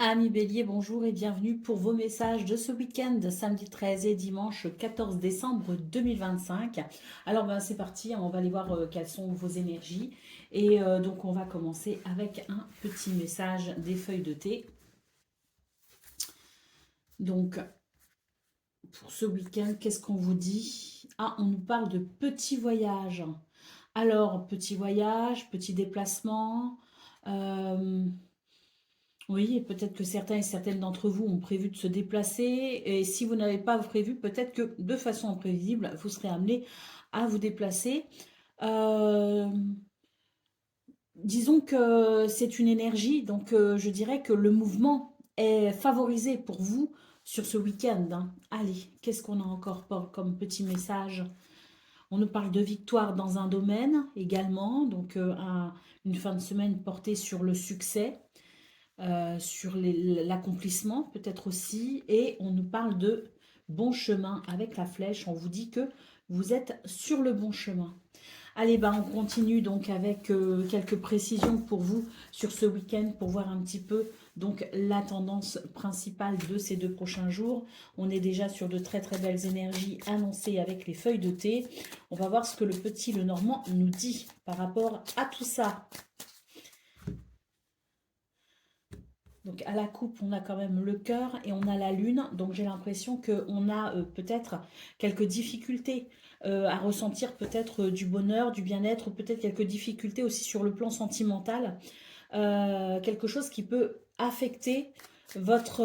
Amis Bélier, bonjour et bienvenue pour vos messages de ce week-end, samedi 13 et dimanche 14 décembre 2025. Alors c'est parti, on va aller voir quelles sont vos énergies. Et donc on va commencer avec un petit message des feuilles de thé. Donc pour ce week-end, qu'est-ce qu'on vous dit? Ah, on nous parle de petits voyages. Alors, petit voyage, petit déplacement. euh, Oui, et peut-être que certains et certaines d'entre vous ont prévu de se déplacer. Et si vous n'avez pas prévu, peut-être que de façon imprévisible, vous serez amené à vous déplacer. Euh, Disons que c'est une énergie, donc je dirais que le mouvement est favorisé pour vous sur ce week-end, hein. Allez, qu'est-ce qu'on a encore comme petit message? On nous parle de victoire dans un domaine également, donc une fin de semaine portée sur le succès. Sur l'accomplissement peut-être aussi, et on nous parle de bon chemin avec la flèche, on vous dit que vous êtes sur le bon chemin. Allez, on continue donc avec quelques précisions pour vous sur ce week-end pour voir un petit peu donc la tendance principale de ces 2 prochains jours. On est déjà sur de très très belles énergies annoncées avec les feuilles de thé. On va voir ce que le petit Lenormand nous dit par rapport à tout ça. Donc à la coupe, on a quand même le cœur et on a la lune. Donc j'ai l'impression qu'on a peut-être quelques difficultés à ressentir peut-être du bonheur, du bien-être, peut-être quelques difficultés aussi sur le plan sentimental. Quelque chose qui peut affecter votre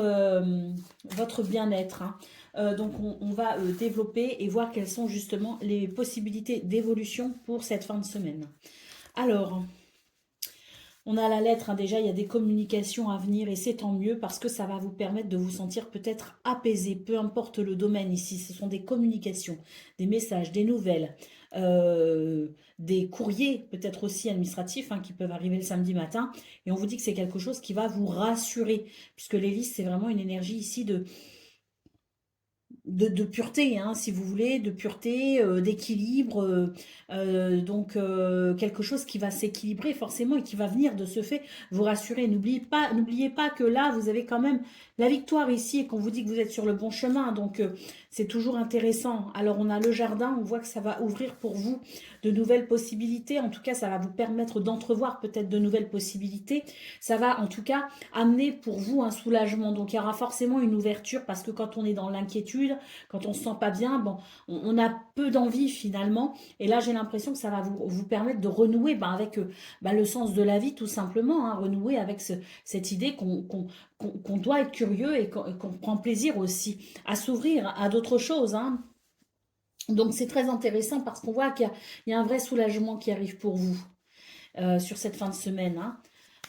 bien-être, hein. Donc on va développer et voir quelles sont justement les possibilités d'évolution pour cette fin de semaine. Alors, on a la lettre, hein, déjà, il y a des communications à venir et c'est tant mieux parce que ça va vous permettre de vous sentir peut-être apaisé, peu importe le domaine ici. Ce sont des communications, des messages, des nouvelles, des courriers peut-être aussi administratifs, hein, qui peuvent arriver le samedi matin. Et on vous dit que c'est quelque chose qui va vous rassurer puisque l'hélice, c'est vraiment une énergie ici de pureté, hein, si vous voulez, de pureté, d'équilibre, donc quelque chose qui va s'équilibrer forcément et qui va venir de ce fait vous rassurer. N'oubliez pas que là, vous avez quand même la victoire ici et qu'on vous dit que vous êtes sur le bon chemin, donc c'est toujours intéressant. Alors on a le jardin, on voit que ça va ouvrir pour vous de nouvelles possibilités, en tout cas ça va vous permettre d'entrevoir peut-être de nouvelles possibilités, ça va en tout cas amener pour vous un soulagement, donc il y aura forcément une ouverture parce que quand on est dans l'inquiétude, quand on se sent pas bien, bon, on a peu d'envie finalement. Et là, j'ai l'impression que ça va vous permettre de renouer avec le sens de la vie, tout simplement, hein, renouer avec cette idée qu'on doit être curieux et qu'on prend plaisir aussi à s'ouvrir à d'autres choses, hein. Donc c'est très intéressant parce qu'on voit qu'il y a un vrai soulagement qui arrive pour vous sur cette fin de semaine, hein.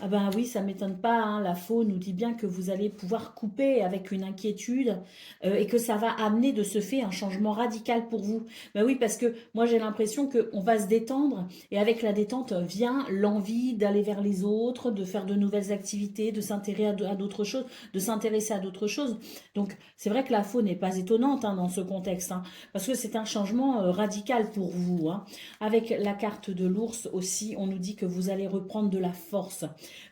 Ah ben oui, ça m'étonne pas, hein. La faux nous dit bien que vous allez pouvoir couper avec une inquiétude et que ça va amener de ce fait un changement radical pour vous. Ben oui, parce que moi j'ai l'impression qu'on va se détendre et avec la détente vient l'envie d'aller vers les autres, de faire de nouvelles activités, de s'intéresser à d'autres choses, de s'intéresser à d'autres choses. Donc c'est vrai que la faux n'est pas étonnante, hein, dans ce contexte, hein, parce que c'est un changement radical pour vous, hein. Avec la carte de l'ours aussi, on nous dit que vous allez reprendre de la force,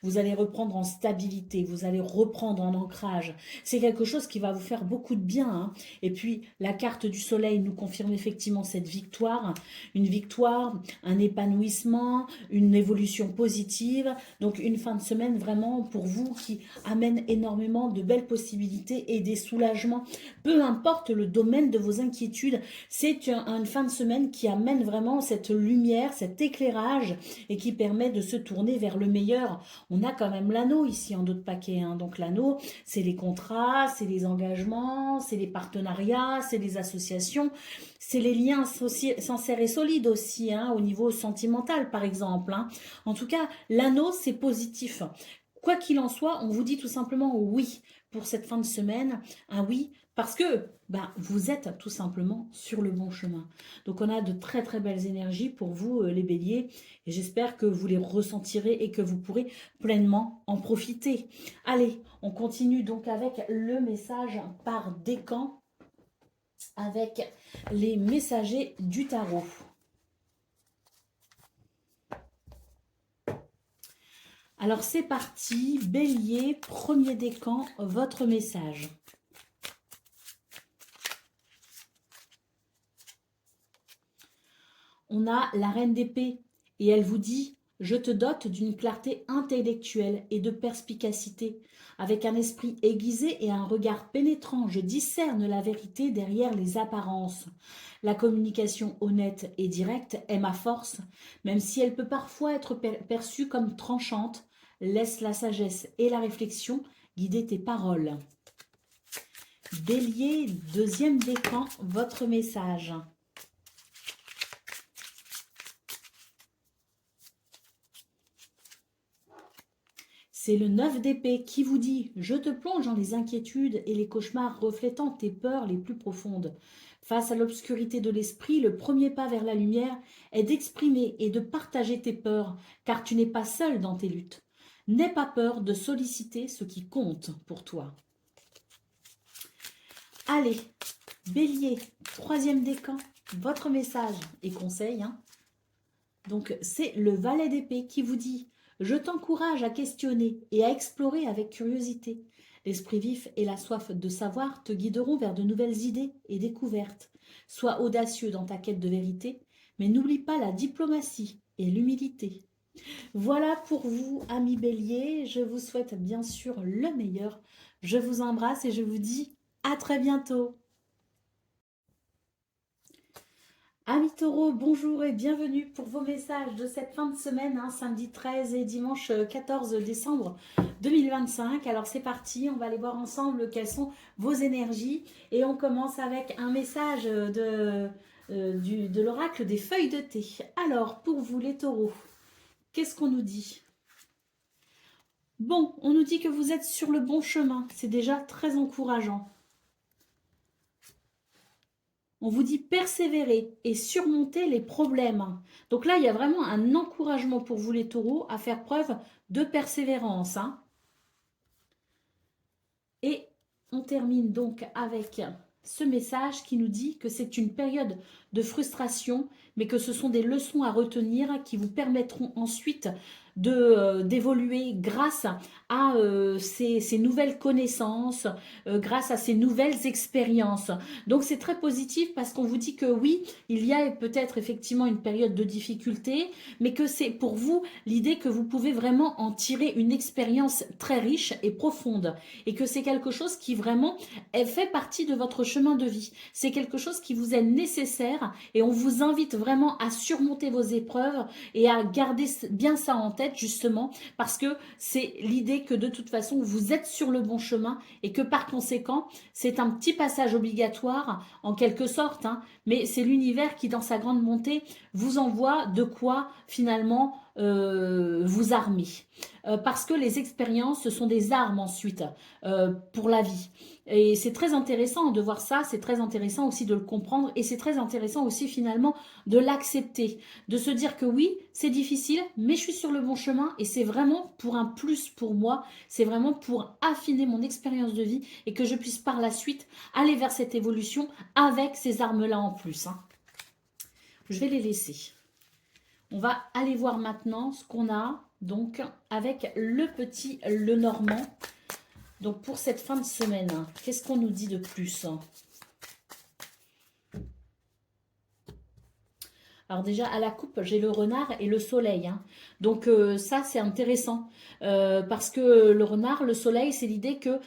vous allez reprendre en stabilité, vous allez reprendre en ancrage. C'est quelque chose qui va vous faire beaucoup de bien, hein. Et puis la carte du soleil nous confirme effectivement cette victoire, une victoire, un épanouissement, une évolution positive. Donc une fin de semaine vraiment pour vous qui amène énormément de belles possibilités et des soulagements. Peu importe le domaine de vos inquiétudes, c'est une fin de semaine qui amène vraiment cette lumière, cet éclairage et qui permet de se tourner vers le meilleur. On a quand même l'anneau ici en dos de paquet, hein. Donc l'anneau, c'est les contrats, c'est les engagements, c'est les partenariats, c'est les associations, c'est les liens sincères et solides aussi, hein, au niveau sentimental par exemple, hein. En tout cas, l'anneau, c'est positif. Quoi qu'il en soit, on vous dit tout simplement oui pour cette fin de semaine, un oui parce que vous êtes tout simplement sur le bon chemin. Donc on a de très très belles énergies pour vous les béliers et j'espère que vous les ressentirez et que vous pourrez pleinement en profiter. Allez, on continue donc avec le message par décan avec les messagers du tarot. Alors c'est parti, Bélier, premier décan, votre message. On a la reine d'épée et elle vous dit: je te dote d'une clarté intellectuelle et de perspicacité. Avec un esprit aiguisé et un regard pénétrant, je discerne la vérité derrière les apparences. La communication honnête et directe est ma force, même si elle peut parfois être perçue comme tranchante. Laisse la sagesse et la réflexion guider tes paroles. Bélier, deuxième décan, votre message. C'est le 9 d'épée qui vous dit: je te plonge dans les inquiétudes et les cauchemars reflétant tes peurs les plus profondes. Face à l'obscurité de l'esprit, le premier pas vers la lumière est d'exprimer et de partager tes peurs, car tu n'es pas seul dans tes luttes. N'aie pas peur de solliciter ce qui compte pour toi. Allez, Bélier, troisième décan, votre message et conseil. Donc, c'est le valet d'épée qui vous dit: je t'encourage à questionner et à explorer avec curiosité. L'esprit vif et la soif de savoir te guideront vers de nouvelles idées et découvertes. Sois audacieux dans ta quête de vérité, mais n'oublie pas la diplomatie et l'humilité. Voilà pour vous, amis Bélier. Je vous souhaite bien sûr le meilleur. Je vous embrasse et je vous dis à très bientôt. Amis Taureau, bonjour et bienvenue pour vos messages de cette fin de semaine, samedi 13 et dimanche 14 décembre 2025. Alors c'est parti, on va aller voir ensemble quelles sont vos énergies. Et on commence avec un message de l'oracle des feuilles de thé. Alors, pour vous les taureaux, qu'est-ce qu'on nous dit? Bon, on nous dit que vous êtes sur le bon chemin. C'est déjà très encourageant. On vous dit persévérer et surmonter les problèmes. Donc là, il y a vraiment un encouragement pour vous les taureaux à faire preuve de persévérance. Et on termine donc avec ce message qui nous dit que c'est une période de frustration, mais que ce sont des leçons à retenir qui vous permettront ensuite d'évoluer grâce à ces nouvelles connaissances, grâce à ces nouvelles expériences. Donc c'est très positif parce qu'on vous dit que oui, il y a peut-être effectivement une période de difficulté, mais que c'est pour vous l'idée que vous pouvez vraiment en tirer une expérience très riche et profonde, et que c'est quelque chose qui vraiment fait partie de votre chemin de vie. C'est quelque chose qui vous est nécessaire et on vous invite vraiment à surmonter vos épreuves et à garder bien ça en tête, justement parce que c'est l'idée que de toute façon vous êtes sur le bon chemin et que par conséquent c'est un petit passage obligatoire en quelque sorte, mais c'est l'univers qui dans sa grande montée vous envoie de quoi finalement vous armer. Parce que les expériences, ce sont des armes ensuite pour la vie. Et c'est très intéressant de voir ça, c'est très intéressant aussi de le comprendre et c'est très intéressant aussi finalement de l'accepter, de se dire que oui, c'est difficile, mais je suis sur le bon chemin et c'est vraiment pour un plus pour moi, c'est vraiment pour affiner mon expérience de vie et que je puisse par la suite aller vers cette évolution avec ces armes-là en plus. Je vais les laisser. On va aller voir maintenant ce qu'on a donc avec le petit Lenormand. Donc pour cette fin de semaine, qu'est-ce qu'on nous dit de plus? Alors déjà, à la coupe, j'ai le renard et le soleil. Donc ça, c'est intéressant. Parce que le renard, le soleil, c'est l'idée que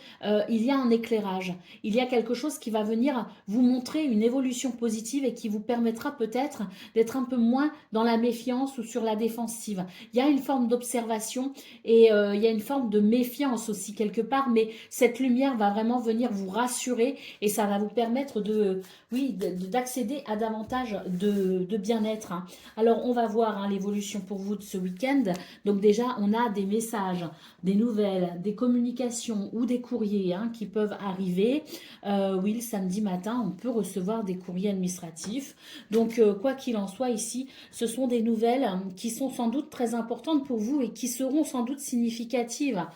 il y a un éclairage. Il y a quelque chose qui va venir vous montrer une évolution positive et qui vous permettra peut-être d'être un peu moins dans la méfiance ou sur la défensive. Il y a une forme d'observation et il y a une forme de méfiance aussi quelque part. Mais cette lumière va vraiment venir vous rassurer et ça va vous permettre d'accéder à davantage de bien-être. Alors, on va voir l'évolution pour vous de ce week-end. Donc déjà, on a des messages, des nouvelles, des communications ou des courriers qui peuvent arriver. Oui, le samedi matin, on peut recevoir des courriers administratifs. Donc, quoi qu'il en soit ici, ce sont des nouvelles qui sont sans doute très importantes pour vous et qui seront sans doute significatives.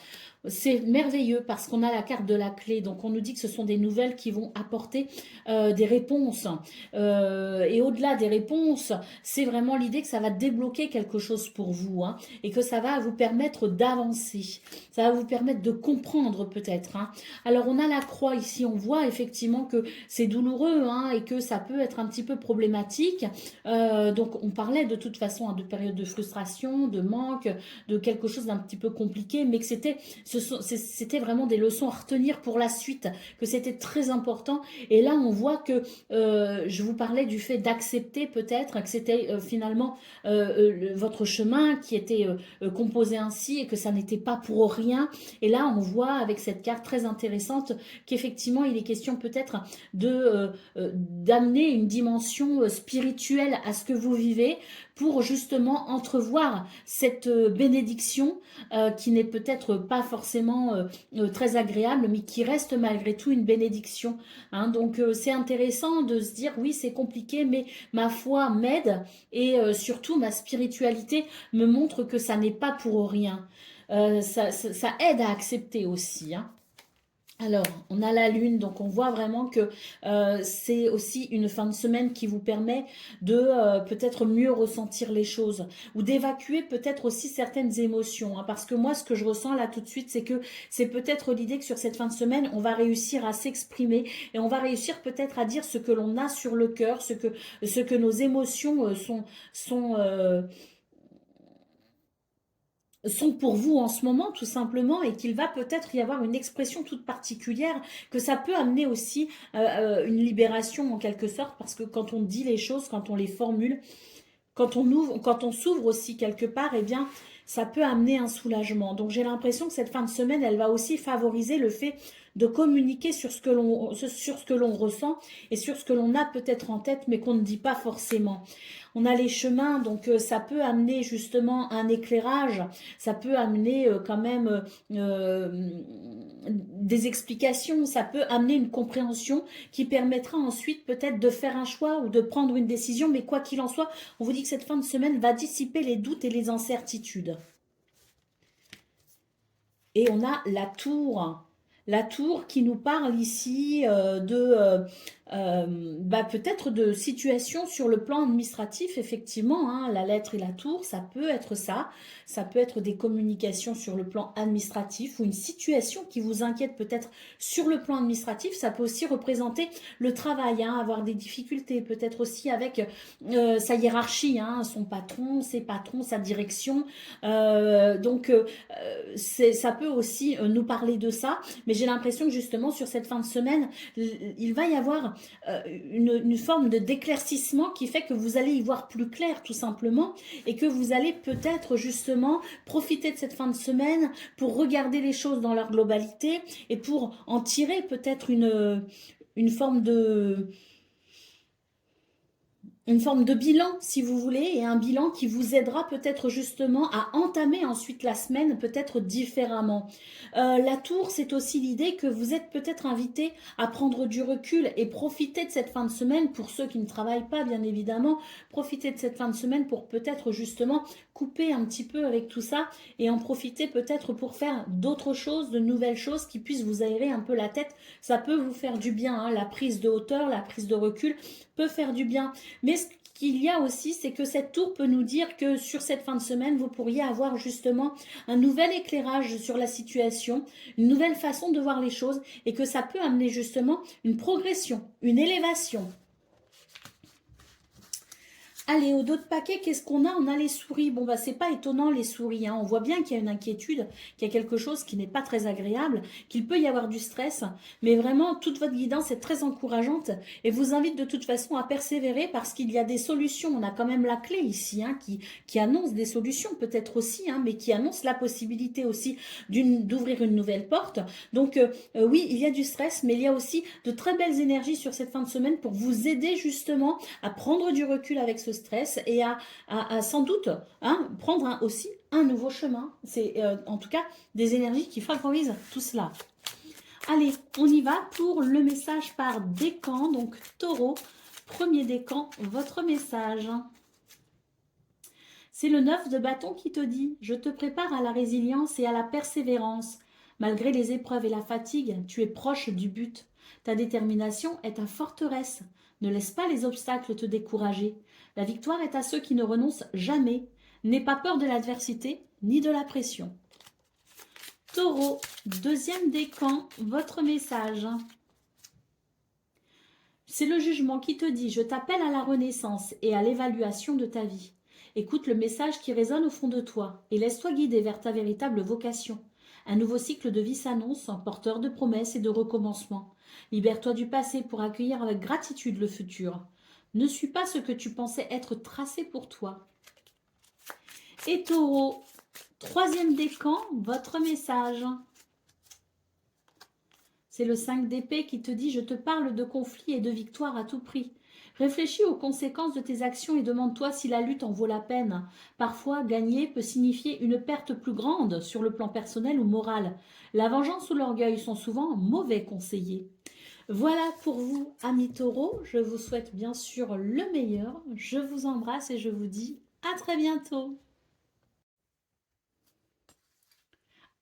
C'est merveilleux parce qu'on a la carte de la clé. Donc, on nous dit que ce sont des nouvelles qui vont apporter des réponses. Et au-delà des réponses, c'est vraiment l'idée que ça va débloquer quelque chose pour vous, hein, et que ça va vous permettre d'avancer. Ça va vous permettre de comprendre peut-être, hein. Alors, on a la croix ici. On voit effectivement que c'est douloureux, hein, et que ça peut être un petit peu problématique. Donc, on parlait de toute façon, hein, de période de frustration, de manque, de quelque chose d'un petit peu compliqué, mais que c'était vraiment des leçons à retenir pour la suite, que c'était très important. Et là, on voit que je vous parlais du fait d'accepter peut-être que c'était finalement votre chemin qui était composé ainsi et que ça n'était pas pour rien. Et là, on voit avec cette carte très intéressante qu'effectivement, il est question peut-être d'amener une dimension spirituelle à ce que vous vivez pour justement entrevoir cette bénédiction qui n'est peut-être pas forcément très agréable, mais qui reste malgré tout une bénédiction, hein. Donc c'est intéressant de se dire oui, c'est compliqué, mais ma foi m'aide et surtout ma spiritualité me montre que ça n'est pas pour rien. Ça aide à accepter aussi, hein. Alors, on a la lune, donc on voit vraiment que c'est aussi une fin de semaine qui vous permet de peut-être mieux ressentir les choses ou d'évacuer peut-être aussi certaines émotions, hein, parce que moi, ce que je ressens là tout de suite, c'est que c'est peut-être l'idée que sur cette fin de semaine, on va réussir à s'exprimer et on va réussir peut-être à dire ce que l'on a sur le cœur, ce que nos émotions sont pour vous en ce moment, tout simplement, et qu'il va peut-être y avoir une expression toute particulière, que ça peut amener aussi une libération en quelque sorte, parce que quand on dit les choses, quand on les formule, quand on s'ouvre aussi quelque part, eh bien, ça peut amener un soulagement. Donc j'ai l'impression que cette fin de semaine, elle va aussi favoriser le fait de communiquer sur ce que l'on ressent et sur ce que l'on a peut-être en tête, mais qu'on ne dit pas forcément. On a les chemins, donc ça peut amener justement un éclairage, ça peut amener quand même des explications, ça peut amener une compréhension qui permettra ensuite peut-être de faire un choix ou de prendre une décision, mais quoi qu'il en soit, on vous dit que cette fin de semaine va dissiper les doutes et les incertitudes. Et on a la tour. La tour qui nous parle ici peut-être de situations sur le plan administratif, effectivement, hein, la lettre et la tour, ça peut être ça. Ça peut être des communications sur le plan administratif ou une situation qui vous inquiète peut-être sur le plan administratif. Ça peut aussi représenter le travail, hein, avoir des difficultés, peut-être aussi avec sa hiérarchie, hein, son patron, ses patrons, sa direction. Ça peut aussi nous parler de ça, mais j'ai l'impression que justement sur cette fin de semaine, il va y avoir une forme de d'éclaircissement qui fait que vous allez y voir plus clair tout simplement et que vous allez peut-être justement profiter de cette fin de semaine pour regarder les choses dans leur globalité et pour en tirer peut-être une forme de bilan, si vous voulez, et un bilan qui vous aidera peut-être justement à entamer ensuite la semaine peut-être différemment. La tour, c'est aussi l'idée que vous êtes peut-être invité à prendre du recul et profiter de cette fin de semaine, pour ceux qui ne travaillent pas, bien évidemment, profiter de cette fin de semaine pour peut-être justement couper un petit peu avec tout ça et en profiter peut-être pour faire d'autres choses, de nouvelles choses qui puissent vous aérer un peu la tête. Ça peut vous faire du bien, hein. La prise de hauteur, la prise de recul peut faire du bien. Mais ce qu'il y a aussi, c'est que cette tour peut nous dire que sur cette fin de semaine, vous pourriez avoir justement un nouvel éclairage sur la situation, une nouvelle façon de voir les choses et que ça peut amener justement une progression, une élévation. Allez, au dos de paquet, qu'est-ce qu'on a? On a les souris. Bon, bah, c'est pas étonnant, les souris, hein. On voit bien qu'il y a une inquiétude, qu'il y a quelque chose qui n'est pas très agréable, qu'il peut y avoir du stress. Mais vraiment, toute votre guidance est très encourageante et vous invite de toute façon à persévérer parce qu'il y a des solutions. On a quand même la clé ici, hein, qui annonce des solutions, peut-être aussi, hein, mais qui annonce la possibilité aussi d'ouvrir une nouvelle porte. Donc, oui, il y a du stress, mais il y a aussi de très belles énergies sur cette fin de semaine pour vous aider justement à prendre du recul avec ce stress et à sans doute, hein, prendre aussi un nouveau chemin. C'est en tout cas des énergies qui favorisent tout cela. Allez, on y va pour le message par décan. Donc Taureau, premier décan, votre message. C'est le 9 de bâton qui te dit « Je te prépare à la résilience et à la persévérance. Malgré les épreuves et la fatigue, tu es proche du but. Ta détermination est ta forteresse. Ne laisse pas les obstacles te décourager. La victoire est à ceux qui ne renoncent jamais. N'aie pas peur de l'adversité ni de la pression. Taureau, deuxième décan, votre message. C'est le jugement qui te dit « Je t'appelle à la renaissance et à l'évaluation de ta vie ». Écoute le message qui résonne au fond de toi et laisse-toi guider vers ta véritable vocation. Un nouveau cycle de vie s'annonce, porteur de promesses et de recommencements. Libère-toi du passé pour accueillir avec gratitude le futur. Ne suis pas ce que tu pensais être tracé pour toi. Et Taureau, troisième décan, votre message. C'est le 5 d'épée qui te dit « Je te parle de conflit et de victoire à tout prix ». Réfléchis aux conséquences de tes actions et demande-toi si la lutte en vaut la peine. Parfois, gagner peut signifier une perte plus grande sur le plan personnel ou moral. La vengeance ou l'orgueil sont souvent mauvais conseillers. Voilà pour vous, amis taureaux. Je vous souhaite bien sûr le meilleur. Je vous embrasse et je vous dis à très bientôt.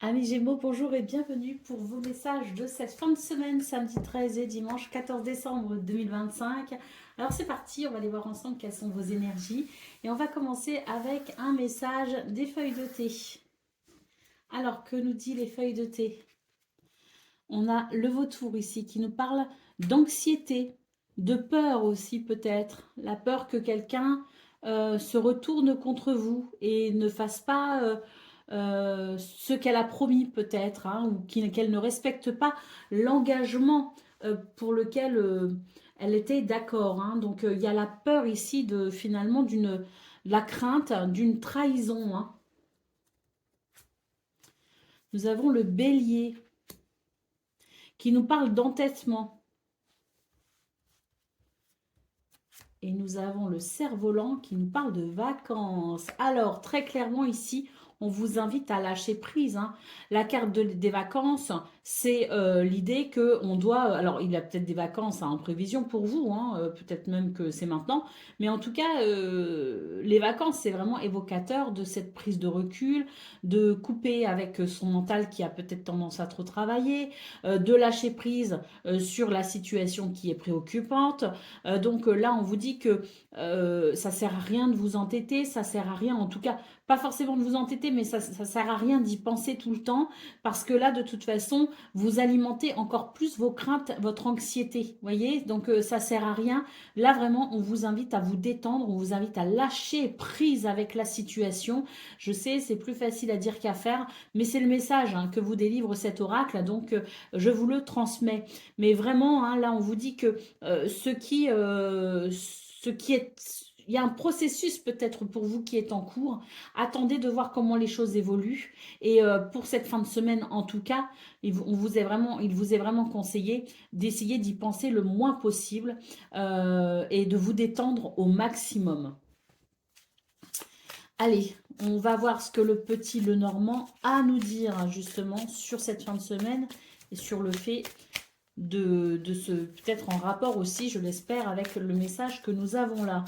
Amis Gémeaux, bonjour et bienvenue pour vos messages de cette fin de semaine, samedi 13 et dimanche 14 décembre 2025. Alors c'est parti, on va aller voir ensemble quelles sont vos énergies. Et on va commencer avec un message des feuilles de thé. Alors, que nous dit les feuilles de thé? On a le vautour ici qui nous parle d'anxiété, de peur aussi peut-être. La peur que quelqu'un se retourne contre vous et ne fasse pas... ce qu'elle a promis peut-être, hein, ou qu'elle ne respecte pas l'engagement pour lequel elle était d'accord. Hein. Donc il y a la peur ici de finalement la crainte d'une trahison. Hein. Nous avons le bélier qui nous parle d'entêtement. Et nous avons le cerf-volant qui nous parle de vacances. Alors, très clairement ici, on vous invite à lâcher prise. Hein. La carte des vacances, c'est l'idée qu'on doit... Alors, il y a peut-être des vacances en prévision pour vous, hein, peut-être même que c'est maintenant. Mais en tout cas, les vacances, c'est vraiment évocateur de cette prise de recul, de couper avec son mental qui a peut-être tendance à trop travailler, de lâcher prise sur la situation qui est préoccupante. Donc là, on vous dit que ça sert à rien de vous entêter, ça sert à rien, en tout cas, pas forcément de vous entêter, mais ça sert à rien d'y penser tout le temps, parce que là, de toute façon, vous alimentez encore plus vos craintes, votre anxiété, voyez. Donc ça sert à rien. Là, vraiment, on vous invite à vous détendre, on vous invite à lâcher prise avec la situation. Je sais, c'est plus facile à dire qu'à faire, mais c'est le message hein, que vous délivre cet oracle, donc je vous le transmets. Mais vraiment, hein, là, on vous dit que ce qui est... Il y a un processus peut-être pour vous qui est en cours. Attendez de voir comment les choses évoluent. Et pour cette fin de semaine, en tout cas, il vous est vraiment conseillé d'essayer d'y penser le moins possible et de vous détendre au maximum. Allez, on va voir ce que le petit Lenormand a à nous dire justement sur cette fin de semaine et sur le fait de ce, peut-être en rapport aussi, je l'espère, avec le message que nous avons là.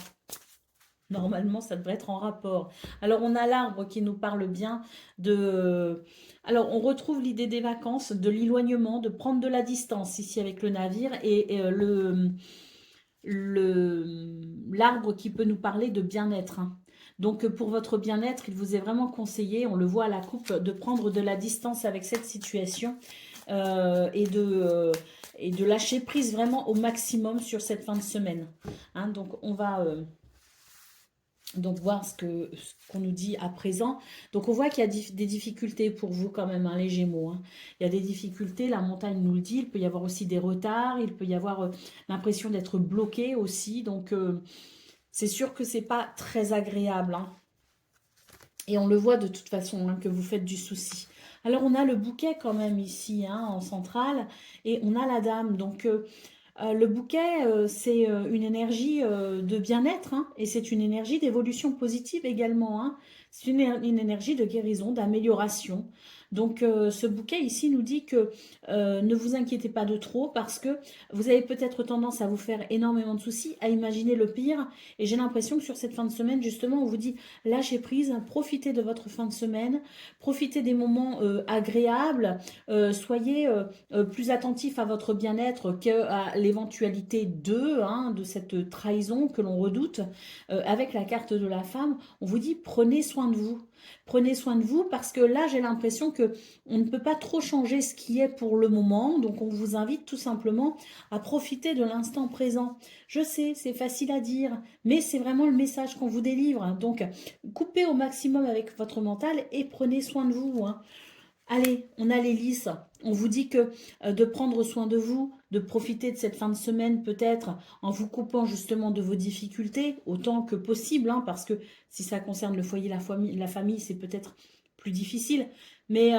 Normalement, ça devrait être en rapport. Alors, on a l'arbre qui nous parle bien de... Alors, on retrouve l'idée des vacances, de l'éloignement, de prendre de la distance ici avec le navire et l'arbre qui peut nous parler de bien-être. Hein. Donc, pour votre bien-être, il vous est vraiment conseillé, on le voit à la coupe, de prendre de la distance avec cette situation et de lâcher prise vraiment au maximum sur cette fin de semaine. Hein, donc, on va... Donc, voir ce qu'on nous dit à présent. Donc, on voit qu'il y a des difficultés pour vous quand même, hein, les Gémeaux. Hein. Il y a des difficultés, la montagne nous le dit. Il peut y avoir aussi des retards. Il peut y avoir l'impression d'être bloqué aussi. Donc, c'est sûr que c'est pas très agréable. Hein. Et on le voit de toute façon, hein, que vous faites du souci. Alors, on a le bouquet quand même ici, hein, en centrale. Et on a la dame. Donc... le bouquet, c'est une énergie de bien-être hein, et c'est une énergie d'évolution positive également. Hein. C'est une énergie de guérison, d'amélioration. Donc, ce bouquet ici nous dit que ne vous inquiétez pas de trop parce que vous avez peut-être tendance à vous faire énormément de soucis, à imaginer le pire. Et j'ai l'impression que sur cette fin de semaine, justement, on vous dit lâchez prise, profitez de votre fin de semaine, profitez des moments agréables, soyez plus attentif à votre bien-être qu'à l'éventualité de cette trahison que l'on redoute. Avec la carte de la femme, on vous dit prenez soin de vous. Prenez soin de vous parce que là, j'ai l'impression que on ne peut pas trop changer ce qui est pour le moment. Donc, on vous invite tout simplement à profiter de l'instant présent. Je sais, c'est facile à dire, mais c'est vraiment le message qu'on vous délivre. Donc, coupez au maximum avec votre mental et prenez soin de vous, hein. Allez, on a les lisses. On vous dit que de prendre soin de vous, de profiter de cette fin de semaine peut-être en vous coupant justement de vos difficultés autant que possible, hein, parce que si ça concerne le foyer, la famille c'est peut-être plus difficile. Mais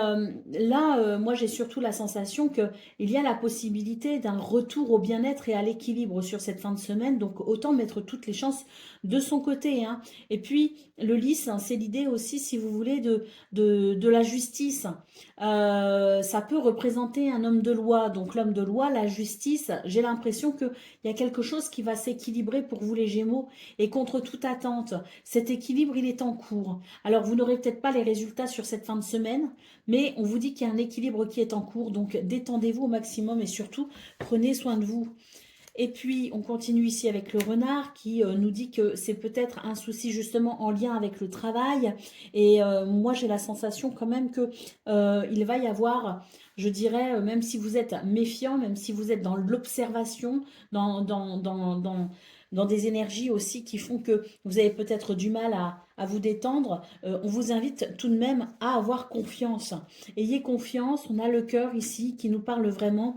là, moi j'ai surtout la sensation qu'il y a la possibilité d'un retour au bien-être et à l'équilibre sur cette fin de semaine. Donc autant mettre toutes les chances de son côté, hein. Et puis le lys, hein, c'est l'idée aussi, si vous voulez, de la justice. Ça peut représenter un homme de loi. Donc l'homme de loi, la justice, j'ai l'impression qu'il y a quelque chose qui va s'équilibrer pour vous les Gémeaux. Et contre toute attente, cet équilibre, il est en cours. Alors vous n'aurez peut-être pas les résultats sur cette fin de semaine, mais on vous dit qu'il y a un équilibre qui est en cours. Donc détendez-vous au maximum et surtout prenez soin de vous. Et puis, on continue ici avec le renard qui nous dit que c'est peut-être un souci justement en lien avec le travail. Et moi, j'ai la sensation quand même que il va y avoir, je dirais, même si vous êtes méfiant, même si vous êtes dans l'observation, dans des énergies aussi qui font que vous avez peut-être du mal à vous détendre, on vous invite tout de même à avoir confiance. Ayez confiance, on a le cœur ici qui nous parle vraiment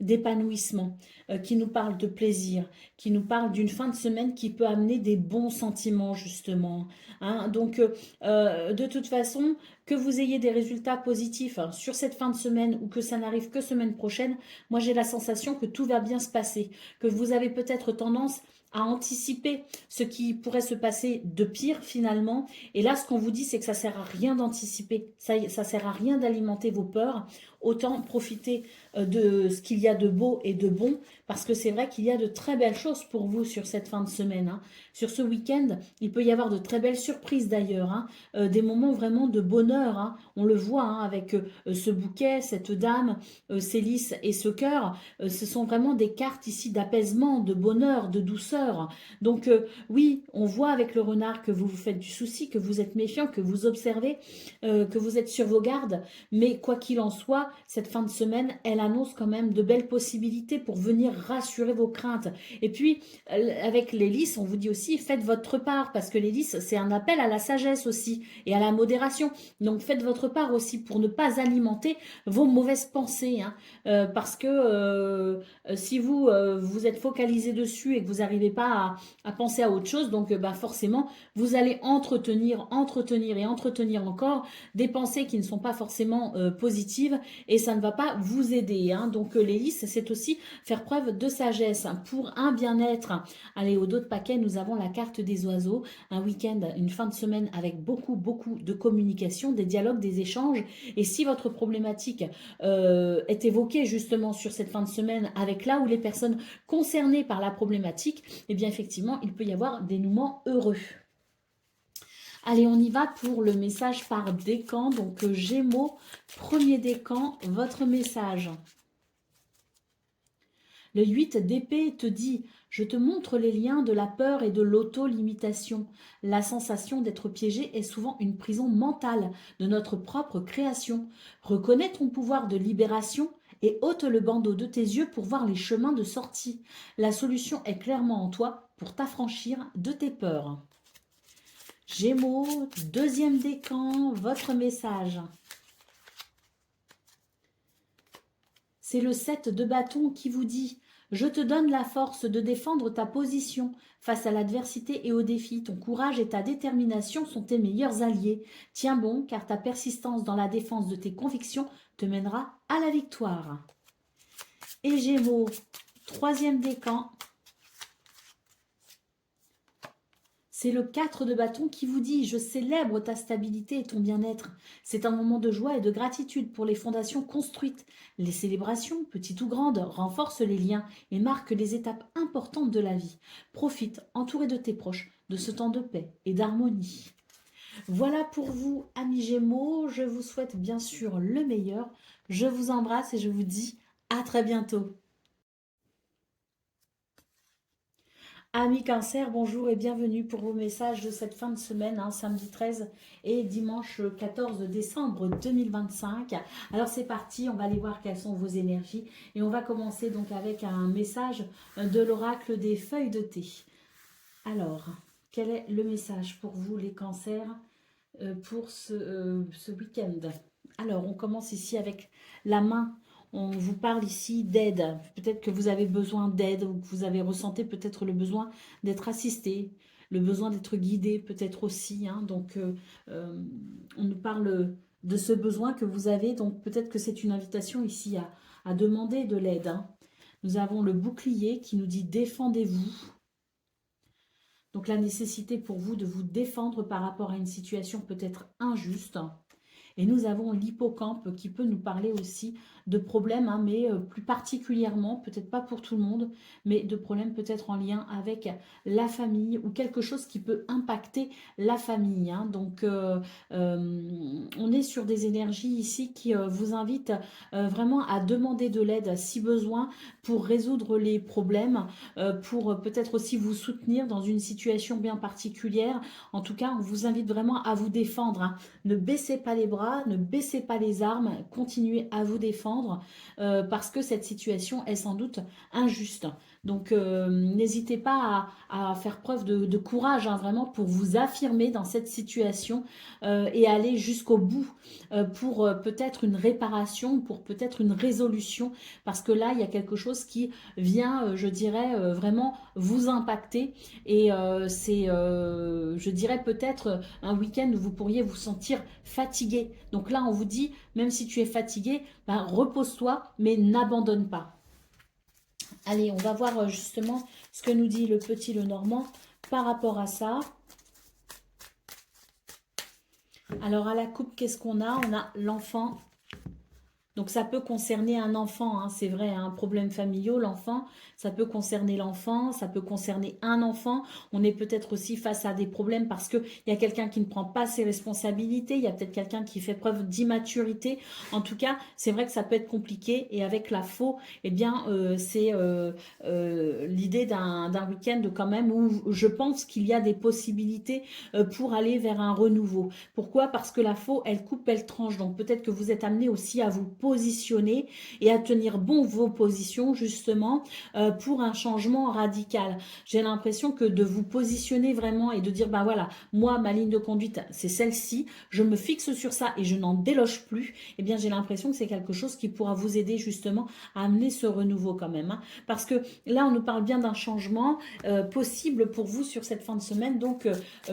d'épanouissement, qui nous parle de plaisir, qui nous parle d'une fin de semaine qui peut amener des bons sentiments justement, hein. Donc de toute façon, que vous ayez des résultats positifs hein, sur cette fin de semaine ou que ça n'arrive que semaine prochaine, moi j'ai la sensation que tout va bien se passer, que vous avez peut-être tendance à anticiper ce qui pourrait se passer de pire finalement. Et là, ce qu'on vous dit, c'est que ça sert à rien d'anticiper, ça sert à rien d'alimenter vos peurs. Autant profiter de ce qu'il y a de beau et de bon, parce que c'est vrai qu'il y a de très belles choses pour vous sur cette fin de semaine, hein. Sur ce week-end, il peut y avoir de très belles surprises d'ailleurs, hein. Des moments vraiment de bonheur, hein. On le voit hein, avec ce bouquet, cette dame, ces lys et ce cœur. Ce sont vraiment des cartes ici d'apaisement, de bonheur, de douceur. Donc oui, on voit avec le renard que vous vous faites du souci, que vous êtes méfiant, que vous observez, que vous êtes sur vos gardes. Mais quoi qu'il en soit, cette fin de semaine, elle annonce quand même de belles possibilités pour venir rassurer vos craintes. Et puis, avec les lys, on vous dit aussi, faites votre part, parce que les lys, c'est un appel à la sagesse aussi et à la modération. Donc, faites votre part aussi pour ne pas alimenter vos mauvaises pensées, hein. Parce que si vous êtes focalisé dessus et que vous n'arrivez pas à penser à autre chose, donc bah, forcément, vous allez entretenir et entretenir encore des pensées qui ne sont pas forcément positives et ça ne va pas vous aider, hein. Donc les lys, c'est aussi faire preuve de sagesse pour un bien-être. Allez, au dos de paquet, nous avons la carte des oiseaux, un week-end, une fin de semaine avec beaucoup de communication, des dialogues, des échanges. Et si votre problématique est évoquée justement sur cette fin de semaine avec là où les personnes concernées par la problématique, eh bien effectivement, il peut y avoir des dénouements heureux. Allez, on y va pour le message par décan. Donc, Gémeaux, premier décan, votre message. Le 8 d'épée te dit « Je te montre les liens de la peur et de l'auto-limitation. La sensation d'être piégé est souvent une prison mentale de notre propre création. Reconnais ton pouvoir de libération et ôte le bandeau de tes yeux pour voir les chemins de sortie. La solution est clairement en toi pour t'affranchir de tes peurs. » Gémeaux, deuxième décan, votre message. C'est le 7 de bâton qui vous dit « Je te donne la force de défendre ta position face à l'adversité et aux défis. Ton courage et ta détermination sont tes meilleurs alliés. Tiens bon, car ta persistance dans la défense de tes convictions te mènera à la victoire. » Et Gémeaux, troisième décan. C'est le 4 de bâton qui vous dit « Je célèbre ta stabilité et ton bien-être. C'est un moment de joie et de gratitude pour les fondations construites. Les célébrations, petites ou grandes, renforcent les liens et marquent les étapes importantes de la vie. Profite, entouré de tes proches, de ce temps de paix et d'harmonie. » Voilà pour vous, amis Gémeaux. Je vous souhaite bien sûr le meilleur. Je vous embrasse et je vous dis à très bientôt. Amis Cancer, bonjour et bienvenue pour vos messages de cette fin de semaine, samedi 13 et dimanche 14 décembre 2025. Alors c'est parti, on va aller voir quelles sont vos énergies et on va commencer donc avec un message de l'oracle des feuilles de thé. Alors, quel est le message pour vous les cancers pour ce week-end? Alors, on commence ici avec la main. On vous parle ici d'aide. Peut-être que vous avez besoin d'aide ou que vous avez ressenti peut-être le besoin d'être assisté, le besoin d'être guidé peut-être aussi. Donc, on nous parle de ce besoin que vous avez. Donc, peut-être que c'est une invitation ici à demander de l'aide. Nous avons le bouclier qui nous dit « Défendez-vous ». Donc, la nécessité pour vous de vous défendre par rapport à une situation peut-être injuste. Et nous avons l'hippocampe qui peut nous parler aussi de problèmes, mais plus particulièrement, peut-être pas pour tout le monde, mais de problèmes peut-être en lien avec la famille ou quelque chose qui peut impacter la famille. Donc, on est sur des énergies ici qui vous invitent vraiment à demander de l'aide si besoin pour résoudre les problèmes, pour peut-être aussi vous soutenir dans une situation bien particulière. En tout cas, on vous invite vraiment à vous défendre. Ne baissez pas les bras, ne baissez pas les armes, continuez à vous défendre parce que cette situation est sans doute injuste. Donc, n'hésitez pas à faire preuve de courage, vraiment, pour vous affirmer dans cette situation et aller jusqu'au bout pour peut-être une réparation, pour peut-être une résolution, parce que là, il y a quelque chose qui vient, je dirais, vraiment vous impacter et c'est, je dirais, peut-être un week-end où vous pourriez vous sentir fatigué. Donc là, on vous dit, même si tu es fatigué, repose-toi, mais n'abandonne pas. Allez, on va voir justement ce que nous dit le petit Lenormand par rapport à ça. Alors, à la coupe, qu'est-ce qu'on a? On a l'enfant. Donc, ça peut concerner un enfant, c'est vrai, un problème familial, l'enfant. Ça peut concerner l'enfant, ça peut concerner un enfant. On est peut-être aussi face à des problèmes parce qu'il y a quelqu'un qui ne prend pas ses responsabilités. Il y a peut-être quelqu'un qui fait preuve d'immaturité. En tout cas, c'est vrai que ça peut être compliqué. Et avec la faux, eh bien, c'est l'idée d'un week-end quand même où je pense qu'il y a des possibilités pour aller vers un renouveau. Pourquoi? Parce que la faux, elle coupe, elle tranche. Donc, peut-être que vous êtes amené aussi à vous positionner et à tenir bon vos positions justement pour un changement radical. J'ai l'impression que de vous positionner vraiment et de dire ben voilà, moi ma ligne de conduite c'est celle-ci, je me fixe sur ça et je n'en déloge plus, eh bien j'ai l'impression que c'est quelque chose qui pourra vous aider justement à amener ce renouveau quand même. Parce que là on nous parle bien d'un changement possible pour vous sur cette fin de semaine, donc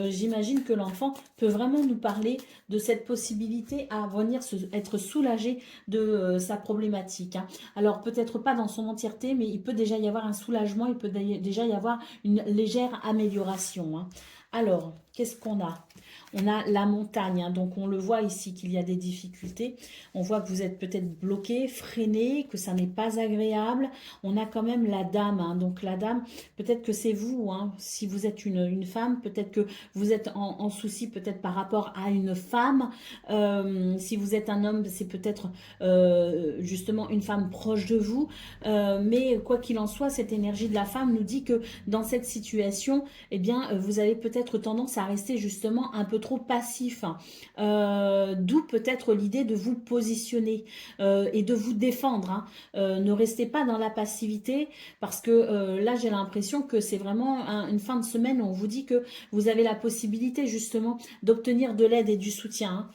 j'imagine que l'enfant peut vraiment nous parler de cette possibilité à venir être soulagé de sa problématique. Alors peut-être pas dans son entièreté, mais il peut déjà y avoir un soulagement, il peut déjà y avoir une légère amélioration. Alors, qu'est-ce qu'on a? On a la montagne, donc on le voit ici qu'il y a des difficultés. On voit que vous êtes peut-être bloqué, freiné, que ça n'est pas agréable. On a quand même la dame, donc la dame, peut-être que c'est vous, si vous êtes une femme, peut-être que vous êtes en souci peut-être par rapport à une femme. Si vous êtes un homme, c'est peut-être justement une femme proche de vous. Mais quoi qu'il en soit, cette énergie de la femme nous dit que dans cette situation, eh bien, vous avez peut-être tendance à rester justement un peu trop passif. D'où peut-être l'idée de vous positionner et de vous défendre. Ne restez pas dans la passivité parce que là, j'ai l'impression que c'est vraiment une fin de semaine où on vous dit que vous avez la possibilité justement d'obtenir de l'aide et du soutien.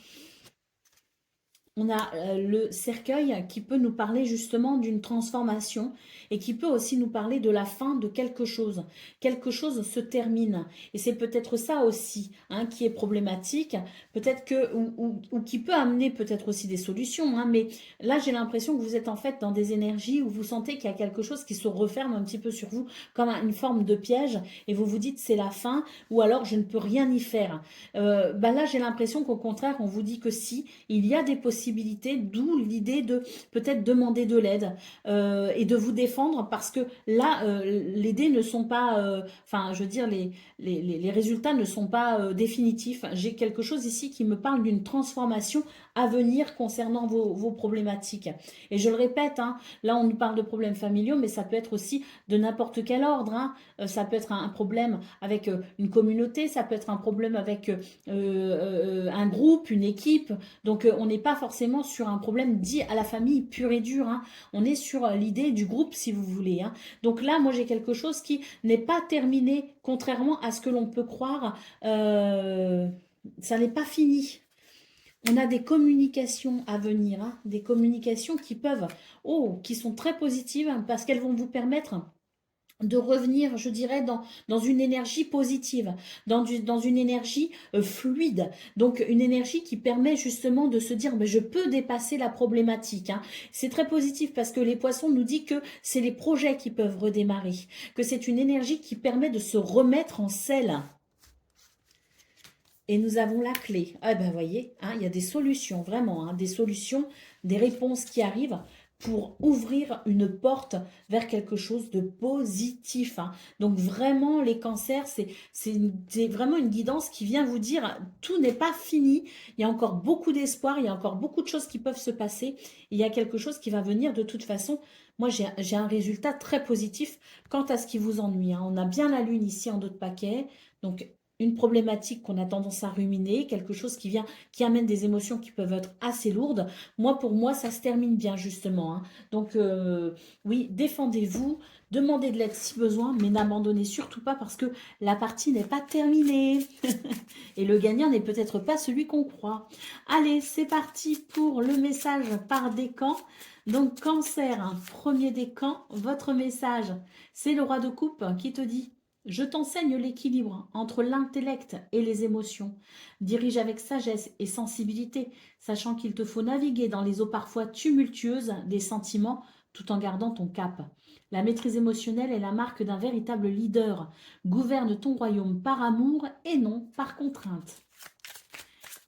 On a le cercueil qui peut nous parler justement d'une transformation et qui peut aussi nous parler de la fin de quelque chose. Quelque chose se termine. Et c'est peut-être ça aussi hein, qui est problématique, peut-être que, ou qui peut amener peut-être aussi des solutions. Hein, mais là, j'ai l'impression que vous êtes en fait dans des énergies où vous sentez qu'il y a quelque chose qui se referme un petit peu sur vous, comme une forme de piège, et vous vous dites c'est la fin, ou alors je ne peux rien y faire. Bah là, j'ai l'impression qu'au contraire, on vous dit que si, il y a des possibilités, d'où l'idée de peut-être demander de l'aide et de vous défendre parce que là, les dés ne sont pas, enfin, je veux dire, les résultats ne sont pas définitifs. J'ai quelque chose ici qui me parle d'une transformation à venir concernant vos problématiques. Et je le répète, hein, là, on nous parle de problèmes familiaux, mais ça peut être aussi de n'importe quel ordre. Hein. Ça peut être un problème avec une communauté, ça peut être un problème avec un groupe, une équipe. Donc on n'est pas forcément sur un problème dit à la famille pur et dur. Hein. On est sur l'idée du groupe si vous voulez. Hein. Donc là, moi j'ai quelque chose qui n'est pas terminé, contrairement à ce que l'on peut croire. Ça n'est pas fini. On a des communications à venir, hein, des communications qui peuvent, oh, qui sont très positives hein, parce qu'elles vont vous permettre de revenir, je dirais, dans une énergie positive, dans une énergie fluide. Donc, une énergie qui permet justement de se dire, mais je peux dépasser la problématique. Hein. C'est très positif parce que les poissons nous disent que c'est les projets qui peuvent redémarrer, que c'est une énergie qui permet de se remettre en selle. Et nous avons la clé. Ah ben, voyez, hein, il y a des solutions, vraiment, hein, des solutions, des réponses qui arrivent pour ouvrir une porte vers quelque chose de positif. Hein. Donc vraiment, les cancers, c'est vraiment une guidance qui vient vous dire, tout n'est pas fini, il y a encore beaucoup d'espoir, il y a encore beaucoup de choses qui peuvent se passer, il y a quelque chose qui va venir de toute façon. Moi, j'ai un résultat très positif quant à ce qui vous ennuie. Hein. On a bien la lune ici en dos de paquet, donc une problématique qu'on a tendance à ruminer, quelque chose qui vient, qui amène des émotions qui peuvent être assez lourdes. Moi, pour moi, ça se termine bien, justement. Hein. Donc, oui, défendez-vous, demandez de l'aide si besoin, mais n'abandonnez surtout pas parce que la partie n'est pas terminée. Et le gagnant n'est peut-être pas celui qu'on croit. Allez, c'est parti pour le message par décan. Donc, cancer, hein, premier décan, votre message, c'est le roi de coupe qui te dit: je t'enseigne l'équilibre entre l'intellect et les émotions. Dirige avec sagesse et sensibilité, sachant qu'il te faut naviguer dans les eaux parfois tumultueuses des sentiments tout en gardant ton cap. La maîtrise émotionnelle est la marque d'un véritable leader. Gouverne ton royaume par amour et non par contrainte.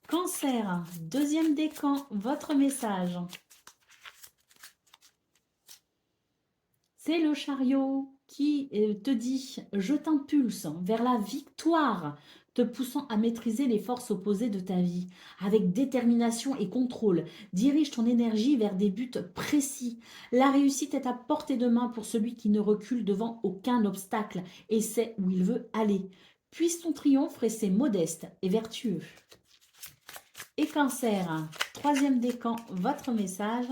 Cancer, deuxième décan, votre message. C'est le chariot qui te dit « Je t'impulse vers la victoire », te poussant à maîtriser les forces opposées de ta vie. Avec détermination et contrôle, dirige ton énergie vers des buts précis. La réussite est à portée de main pour celui qui ne recule devant aucun obstacle et sait où il veut aller. Puisse ton triomphe rester modeste et vertueux. Et Cancer, troisième décan, votre message.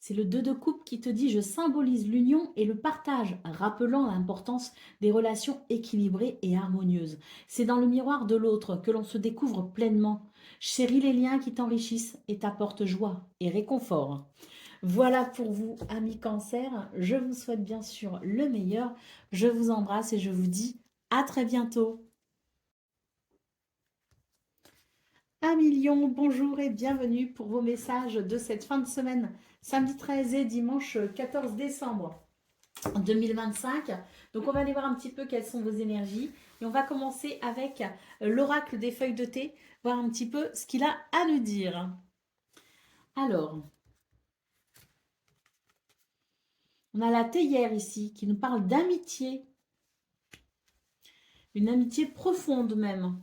C'est le 2 de coupe qui te dit « Je symbolise l'union et le partage », rappelant l'importance des relations équilibrées et harmonieuses. C'est dans le miroir de l'autre que l'on se découvre pleinement. Chéris les liens qui t'enrichissent et t'apportent joie et réconfort. Voilà pour vous, amis cancer. Je vous souhaite bien sûr le meilleur. Je vous embrasse et je vous dis à très bientôt. Amis Lion, bonjour et bienvenue pour vos messages de cette fin de semaine, samedi 13 et dimanche 14 décembre 2025. Donc on va aller voir un petit peu quelles sont vos énergies et on va commencer avec l'oracle des feuilles de thé, voir un petit peu ce qu'il a à nous dire. Alors, on a la théière ici qui nous parle d'amitié, une amitié profonde même.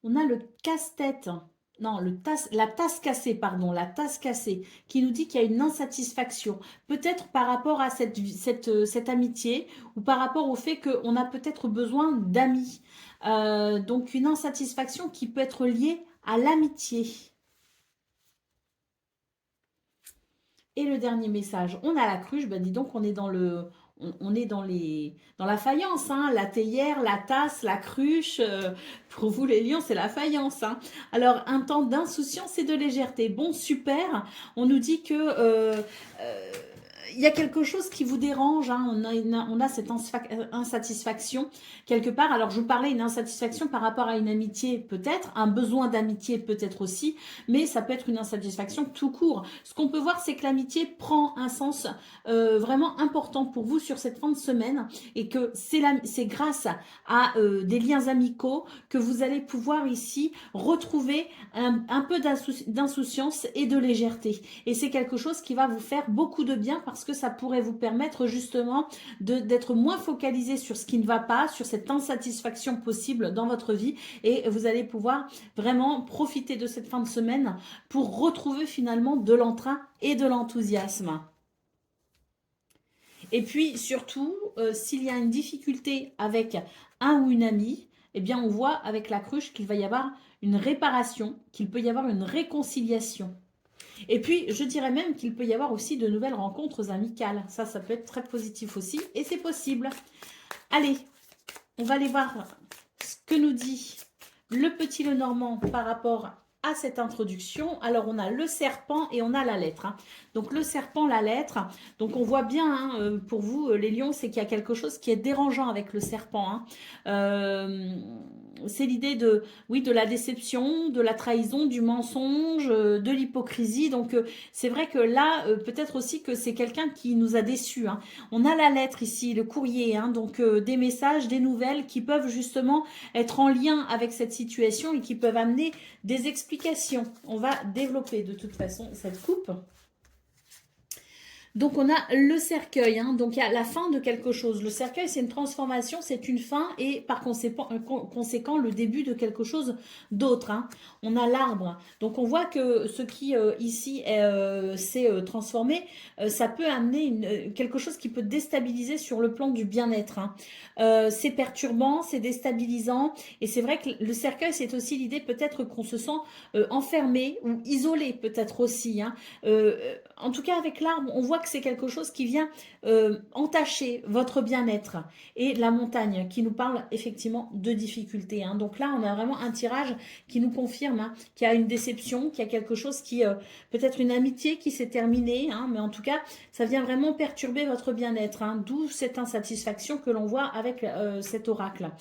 On a le casse-tête, non, la tasse cassée, pardon, la tasse cassée, qui nous dit qu'il y a une insatisfaction. Peut-être par rapport à cette amitié ou par rapport au fait qu'on a peut-être besoin d'amis. Donc une insatisfaction qui peut être liée à l'amitié. Et le dernier message, on a la cruche, ben dis donc on est dans le... on est dans la faïence, hein, la théière, la tasse, la cruche. Pour vous les lions, c'est la faïence, hein. Alors, un temps d'insouciance et de légèreté. Bon, super. On nous dit que euh, il y a quelque chose qui vous dérange, hein. On a cette insatisfaction quelque part. Alors, je vous parlais une insatisfaction par rapport à une amitié, peut-être, un besoin d'amitié, peut-être aussi, mais ça peut être une insatisfaction tout court. Ce qu'on peut voir, c'est que l'amitié prend un sens vraiment important pour vous sur cette fin de semaine et que c'est grâce à des liens amicaux que vous allez pouvoir ici retrouver un peu d'insouciance et de légèreté. Et c'est quelque chose qui va vous faire beaucoup de bien parce que ça pourrait vous permettre justement d'être moins focalisé sur ce qui ne va pas, sur cette insatisfaction possible dans votre vie et vous allez pouvoir vraiment profiter de cette fin de semaine pour retrouver finalement de l'entrain et de l'enthousiasme. Et puis surtout, s'il y a une difficulté avec un ou une amie, eh bien on voit avec la cruche qu'il va y avoir une réparation, qu'il peut y avoir une réconciliation. Et puis, je dirais même qu'il peut y avoir aussi de nouvelles rencontres amicales. Ça peut être très positif aussi et c'est possible. Allez, on va aller voir ce que nous dit le petit Lenormand par rapport à cette introduction. Alors, on a le serpent et on a la lettre, hein. Donc, le serpent, la lettre. Donc, on voit bien, hein, pour vous, les lions, c'est qu'il y a quelque chose qui est dérangeant avec le serpent, hein. C'est l'idée de, oui, de la déception, de la trahison, du mensonge, de l'hypocrisie. Donc, c'est vrai que là, peut-être aussi que c'est quelqu'un qui nous a déçus, hein. On a la lettre ici, le courrier, hein, donc des messages, des nouvelles qui peuvent justement être en lien avec cette situation et qui peuvent amener des explications. On va développer de toute façon cette coupe. Donc, on a le cercueil, hein. Donc il y a la fin de quelque chose. Le cercueil, c'est une transformation, c'est une fin et par conséquent le début de quelque chose d'autre, hein. On a l'arbre. Donc, on voit que ce qui ici s'est transformé, ça peut amener quelque chose qui peut déstabiliser sur le plan du bien-être, hein. C'est perturbant, c'est déstabilisant et c'est vrai que le cercueil, c'est aussi l'idée peut-être qu'on se sent enfermé ou isolé peut-être aussi, hein. En tout cas, avec l'arbre, on voit que c'est quelque chose qui vient entacher votre bien-être. Et la montagne qui nous parle effectivement de difficultés, hein. Donc là, on a vraiment un tirage qui nous confirme, hein, qu'il y a une déception, qu'il y a quelque chose qui, peut-être une amitié qui s'est terminée, hein, mais en tout cas, ça vient vraiment perturber votre bien-être, hein, d'où cette insatisfaction que l'on voit avec cet oracle.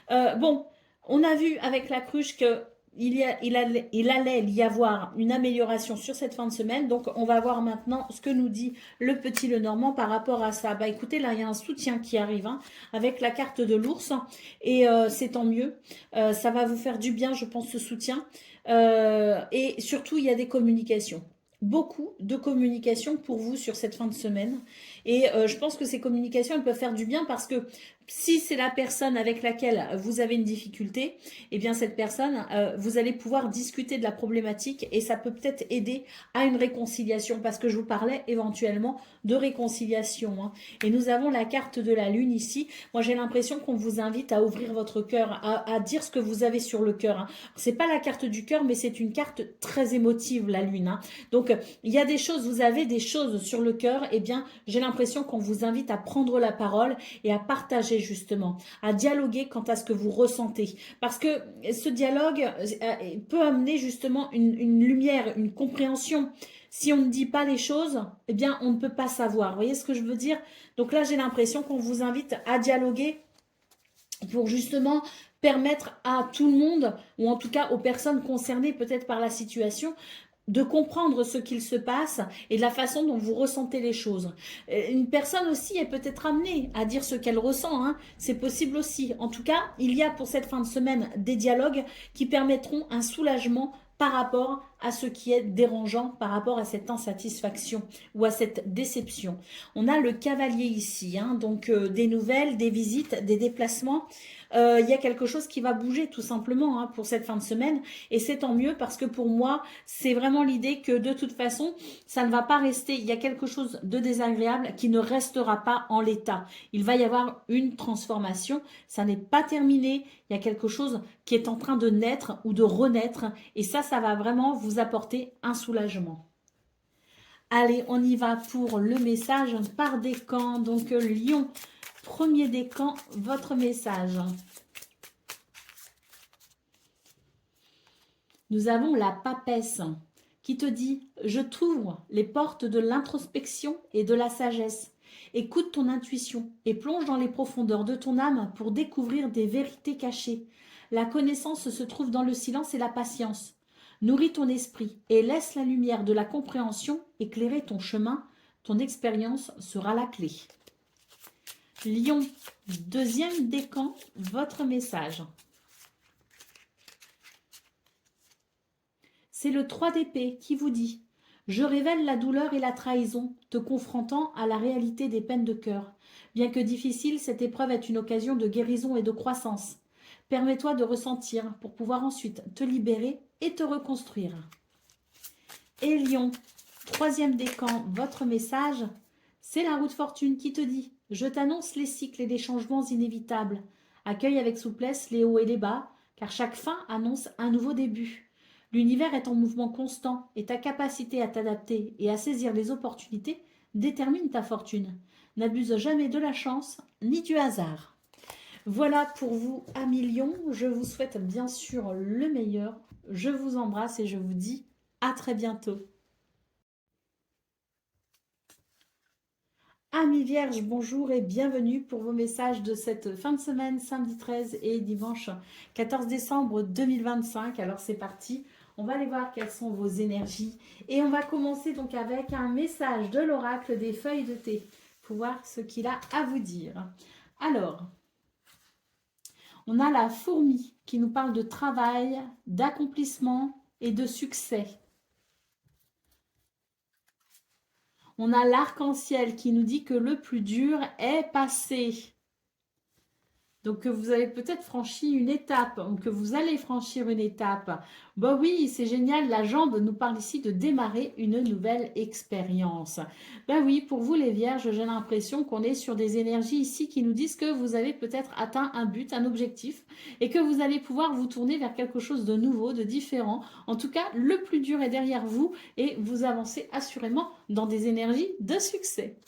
Bon, on a vu avec la cruche que il allait y avoir une amélioration sur cette fin de semaine. Donc, on va voir maintenant ce que nous dit le petit Lenormand par rapport à ça. Bah, écoutez, là, il y a un soutien qui arrive, hein, avec la carte de l'ours. Et c'est tant mieux. Ça va vous faire du bien, je pense, ce soutien. Et surtout, il y a des communications. Beaucoup de communications pour vous sur cette fin de semaine. Et je pense que ces communications, elles peuvent faire du bien parce que si c'est la personne avec laquelle vous avez une difficulté, eh bien cette personne, vous allez pouvoir discuter de la problématique et ça peut peut-être aider à une réconciliation parce que je vous parlais éventuellement de réconciliation, hein. Et nous avons la carte de la lune ici. Moi, j'ai l'impression qu'on vous invite à ouvrir votre cœur, à dire ce que vous avez sur le cœur, hein. C'est pas la carte du cœur, mais c'est une carte très émotive, la lune, hein. Donc, il y a des choses, vous avez des choses sur le cœur, eh bien, j'ai l'impression qu'on vous invite à prendre la parole et à partager justement, à dialoguer quant à ce que vous ressentez. Parce que ce dialogue peut amener justement une lumière, une compréhension. Si on ne dit pas les choses, eh bien, on ne peut pas savoir. Vous voyez ce que je veux dire? Donc là, j'ai l'impression qu'on vous invite à dialoguer pour justement permettre à tout le monde, ou en tout cas aux personnes concernées peut-être par la situation, de comprendre ce qu'il se passe et de la façon dont vous ressentez les choses. Une personne aussi est peut-être amenée à dire ce qu'elle ressent, hein. C'est possible aussi. En tout cas, il y a pour cette fin de semaine des dialogues qui permettront un soulagement par rapport à ce qui est dérangeant, par rapport à cette insatisfaction ou à cette déception. On a le cavalier ici, hein, donc des nouvelles, des visites, des déplacements. Il y a quelque chose qui va bouger tout simplement, hein, pour cette fin de semaine et c'est tant mieux parce que pour moi, c'est vraiment l'idée que de toute façon, ça ne va pas rester, il y a quelque chose de désagréable qui ne restera pas en l'état. Il va y avoir une transformation, ça n'est pas terminé, il y a quelque chose qui est en train de naître ou de renaître et ça va vraiment vous apporter un soulagement. Allez, on y va pour le message par décan. Donc, Lion, premier décan, votre message. Nous avons la papesse qui te dit « Je t'ouvre les portes de l'introspection et de la sagesse. Écoute ton intuition et plonge dans les profondeurs de ton âme pour découvrir des vérités cachées. La connaissance se trouve dans le silence et la patience. Nourris ton esprit et laisse la lumière de la compréhension éclairer ton chemin. Ton expérience sera la clé. » Lion, deuxième décan, votre message. C'est le 3 d'épée qui vous dit « Je révèle la douleur et la trahison, te confrontant à la réalité des peines de cœur. Bien que difficile, cette épreuve est une occasion de guérison et de croissance. Permets-toi de ressentir pour pouvoir ensuite te libérer et te reconstruire. » Et Lion, troisième décan, votre message, c'est la roue de fortune qui te dit « Je t'annonce les cycles et les changements inévitables. Accueille avec souplesse les hauts et les bas, car chaque fin annonce un nouveau début. L'univers est en mouvement constant et ta capacité à t'adapter et à saisir les opportunités détermine ta fortune. N'abuse jamais de la chance ni du hasard. » Voilà pour vous, amis Lions. Je vous souhaite bien sûr le meilleur. Je vous embrasse et je vous dis à très bientôt. Amis Vierges, bonjour et bienvenue pour vos messages de cette fin de semaine, samedi 13 et dimanche 14 décembre 2025. Alors c'est parti, on va aller voir quelles sont vos énergies. Et on va commencer donc avec un message de l'oracle des feuilles de thé pour voir ce qu'il a à vous dire. Alors, on a la fourmi qui nous parle de travail, d'accomplissement et de succès. On a l'arc-en-ciel qui nous dit que le plus dur est passé. Donc, que vous avez peut-être franchi une étape, ou que vous allez franchir une étape. Bah oui, c'est génial, la jambe nous parle ici de démarrer une nouvelle expérience. Bah oui, pour vous les vierges, j'ai l'impression qu'on est sur des énergies ici qui nous disent que vous avez peut-être atteint un but, un objectif, et que vous allez pouvoir vous tourner vers quelque chose de nouveau, de différent. En tout cas, le plus dur est derrière vous, et vous avancez assurément dans des énergies de succès.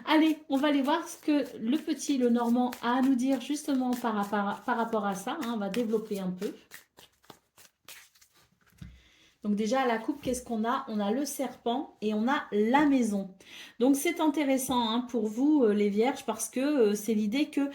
Allez, on va aller voir ce que le petit, le normand, a à nous dire justement par rapport à ça. On va développer un peu. Donc déjà, à la coupe, qu'est-ce qu'on a? On a le serpent et on a la maison. Donc c'est intéressant pour vous, les vierges, parce que c'est l'idée que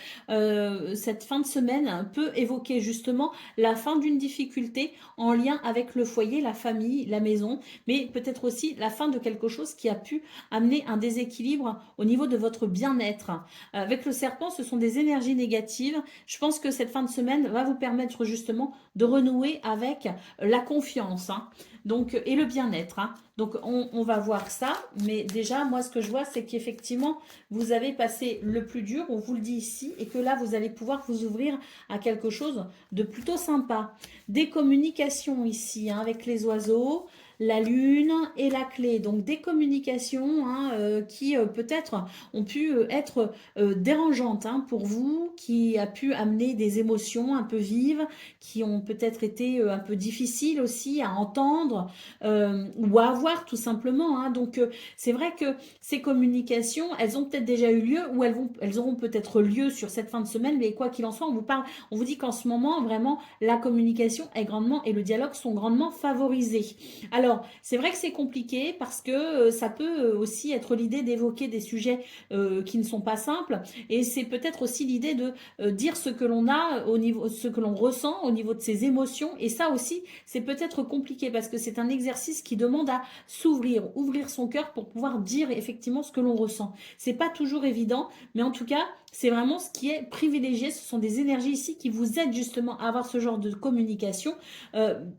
cette fin de semaine peut évoquer justement la fin d'une difficulté en lien avec le foyer, la famille, la maison, mais peut-être aussi la fin de quelque chose qui a pu amener un déséquilibre au niveau de votre bien-être. Avec le serpent, ce sont des énergies négatives. Je pense que cette fin de semaine va vous permettre justement de renouer avec la confiance. Donc, et le bien-être. Donc, on va voir ça. Mais déjà, moi, ce que je vois, c'est qu'effectivement, vous avez passé le plus dur, on vous le dit ici, et que là, vous allez pouvoir vous ouvrir à quelque chose de plutôt sympa. Des communications ici, avec les oiseaux, la lune et la clé. Donc, des communications qui peut-être ont pu être dérangeantes pour vous, qui a pu amener des émotions un peu vives, qui ont peut-être été un peu difficiles aussi à entendre ou à avoir tout simplement. Donc, c'est vrai que ces communications, elles ont peut-être déjà eu lieu ou elles auront peut-être lieu sur cette fin de semaine, mais quoi qu'il en soit, on vous dit qu'en ce moment, vraiment, la communication est grandement et le dialogue sont grandement favorisés. Alors, c'est vrai que c'est compliqué parce que ça peut aussi être l'idée d'évoquer des sujets qui ne sont pas simples et c'est peut-être aussi l'idée de dire ce que l'on a au niveau, ce que l'on ressent au niveau de ses émotions et ça aussi, c'est peut-être compliqué parce que c'est un exercice qui demande à s'ouvrir, ouvrir son cœur pour pouvoir dire effectivement ce que l'on ressent. C'est pas toujours évident, mais en tout cas, c'est vraiment ce qui est privilégié. Ce sont des énergies ici qui vous aident justement à avoir ce genre de communication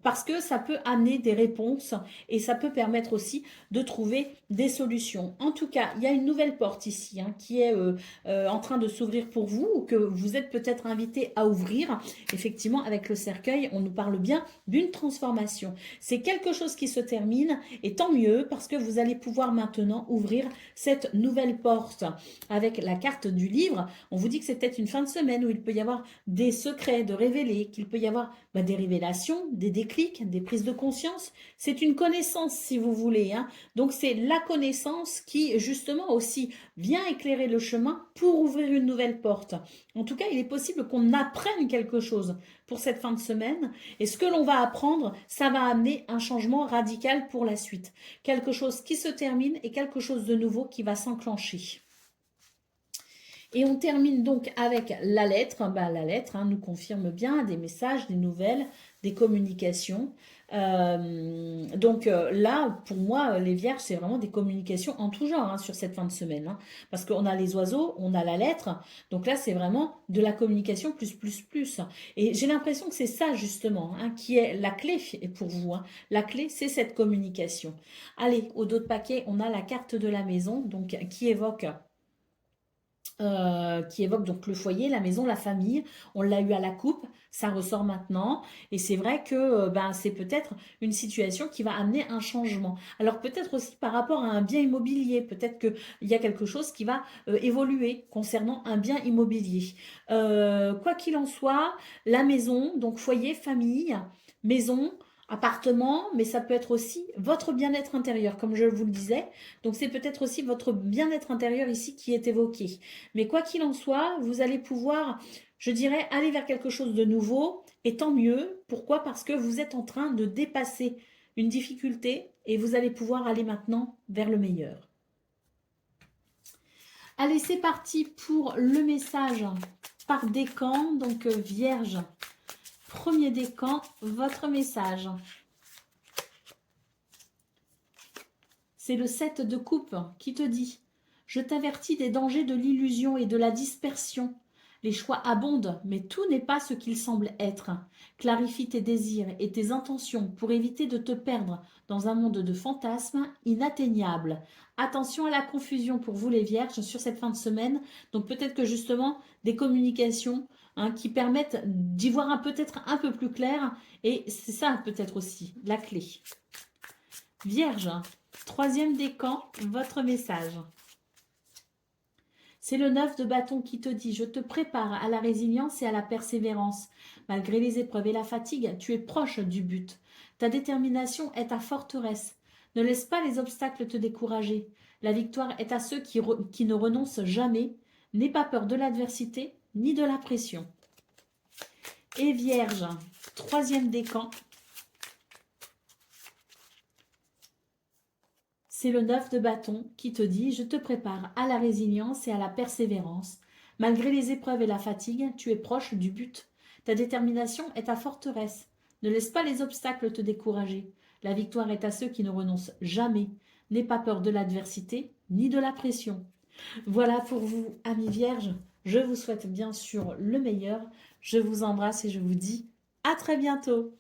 parce que ça peut amener des réponses et ça peut permettre aussi de trouver des solutions. En tout cas, il y a une nouvelle porte ici qui est en train de s'ouvrir pour vous ou que vous êtes peut-être invité à ouvrir. Effectivement, avec le cercueil, on nous parle bien d'une transformation. C'est quelque chose qui se termine et tant mieux parce que vous allez pouvoir maintenant ouvrir cette nouvelle porte avec la carte du livre vivre. On vous dit que c'est peut-être une fin de semaine où il peut y avoir des secrets de révéler, qu'il peut y avoir des révélations, des déclics, des prises de conscience. C'est une connaissance, si vous voulez, hein. Donc, c'est la connaissance qui, justement, aussi vient éclairer le chemin pour ouvrir une nouvelle porte. En tout cas, il est possible qu'on apprenne quelque chose pour cette fin de semaine. Et ce que l'on va apprendre, ça va amener un changement radical pour la suite. Quelque chose qui se termine et quelque chose de nouveau qui va s'enclencher. Et on termine donc avec la lettre. La lettre nous confirme bien des messages, des nouvelles, des communications. Là, pour moi, les vierges, c'est vraiment des communications en tout genre sur cette fin de semaine. Parce qu'on a les oiseaux, on a la lettre. Donc là, c'est vraiment de la communication plus, plus, plus. Et j'ai l'impression que c'est ça, justement, qui est la clé pour vous. La clé, c'est cette communication. Allez, au dos de paquet, on a la carte de la maison, donc qui évoque donc le foyer, la maison, la famille. On l'a eu à la coupe, ça ressort maintenant. Et c'est vrai que c'est peut-être une situation qui va amener un changement. Alors peut-être aussi par rapport à un bien immobilier, peut-être qu'il y a quelque chose qui va évoluer concernant un bien immobilier. Quoi qu'il en soit, la maison, donc foyer, famille, maison, appartement, mais ça peut être aussi votre bien-être intérieur, comme je vous le disais. Donc c'est peut-être aussi votre bien-être intérieur ici qui est évoqué. Mais quoi qu'il en soit, vous allez pouvoir, je dirais, aller vers quelque chose de nouveau. Et tant mieux. Pourquoi? Parce que vous êtes en train de dépasser une difficulté et vous allez pouvoir aller maintenant vers le meilleur. Allez, c'est parti pour le message par décan. Donc, Vierge, premier décan, votre message. C'est le 7 de coupe qui te dit: je t'avertis des dangers de l'illusion et de la dispersion. Les choix abondent, mais tout n'est pas ce qu'il semble être. Clarifie tes désirs et tes intentions pour éviter de te perdre dans un monde de fantasmes inatteignables. Attention à la confusion pour vous les vierges sur cette fin de semaine. Donc peut-être que justement des communications qui permettent d'y voir peut-être un peu plus clair. Et c'est ça peut-être aussi la clé. Vierge, troisième décan, votre message. C'est le 9 de bâton qui te dit: je te prépare à la résilience et à la persévérance. Malgré les épreuves et la fatigue, tu es proche du but. Ta détermination est ta forteresse. Ne laisse pas les obstacles te décourager. La victoire est à ceux qui ne renoncent jamais. N'aie pas peur de l'adversité ni de la pression. Et Vierge, troisième décan. C'est le 9 de bâton qui te dit: je te prépare à la résilience et à la persévérance. Malgré les épreuves et la fatigue, tu es proche du but. Ta détermination est ta forteresse. Ne laisse pas les obstacles te décourager. La victoire est à ceux qui ne renoncent jamais. N'aie pas peur de l'adversité ni de la pression. Voilà pour vous, amis vierges. Je vous souhaite bien sûr le meilleur. Je vous embrasse et je vous dis à très bientôt.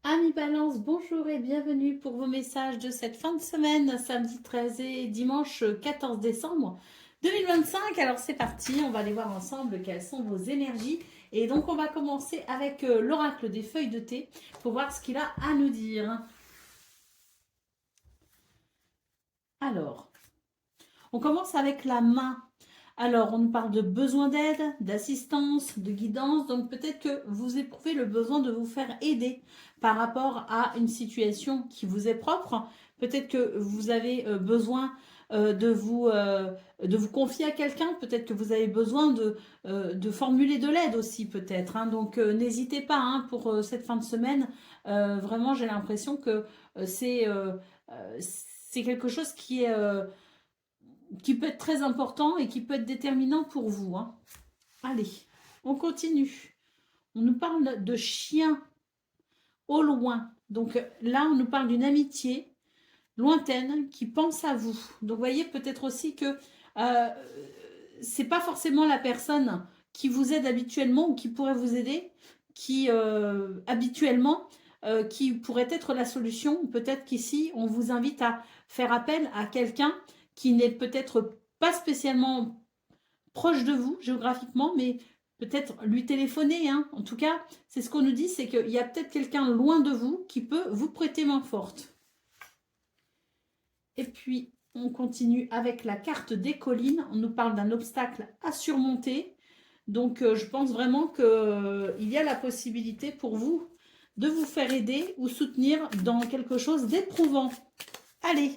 Amis Balance, bonjour et bienvenue pour vos messages de cette fin de semaine, samedi 13 et dimanche 14 décembre 2025. Alors c'est parti, on va aller voir ensemble quelles sont vos énergies. Et donc on va commencer avec l'oracle des feuilles de thé pour voir ce qu'il a à nous dire. Alors, on commence avec la main. Alors, on nous parle de besoin d'aide, d'assistance, de guidance. Donc, peut-être que vous éprouvez le besoin de vous faire aider par rapport à une situation qui vous est propre. Peut-être que vous avez besoin de vous confier à quelqu'un. Peut-être que vous avez besoin de formuler de l'aide aussi, peut-être. Donc, n'hésitez pas pour cette fin de semaine. Vraiment, j'ai l'impression que c'est quelque chose qui peut être très important et qui peut être déterminant pour vous. Allez, on continue. On nous parle de chien au loin. Donc là, on nous parle d'une amitié lointaine qui pense à vous. Donc, vous voyez peut-être aussi que c'est pas forcément la personne qui vous aide habituellement ou qui pourrait vous aider, qui habituellement, qui pourrait être la solution. Peut-être qu'ici, on vous invite à faire appel à quelqu'un qui n'est peut-être pas spécialement proche de vous géographiquement, mais peut-être lui téléphoner. En tout cas, c'est ce qu'on nous dit, c'est qu'il y a peut-être quelqu'un loin de vous qui peut vous prêter main forte. Et puis, on continue avec la carte des collines. On nous parle d'un obstacle à surmonter. Donc, je pense vraiment qu'il y a la possibilité pour vous de vous faire aider ou soutenir dans quelque chose d'éprouvant. Allez,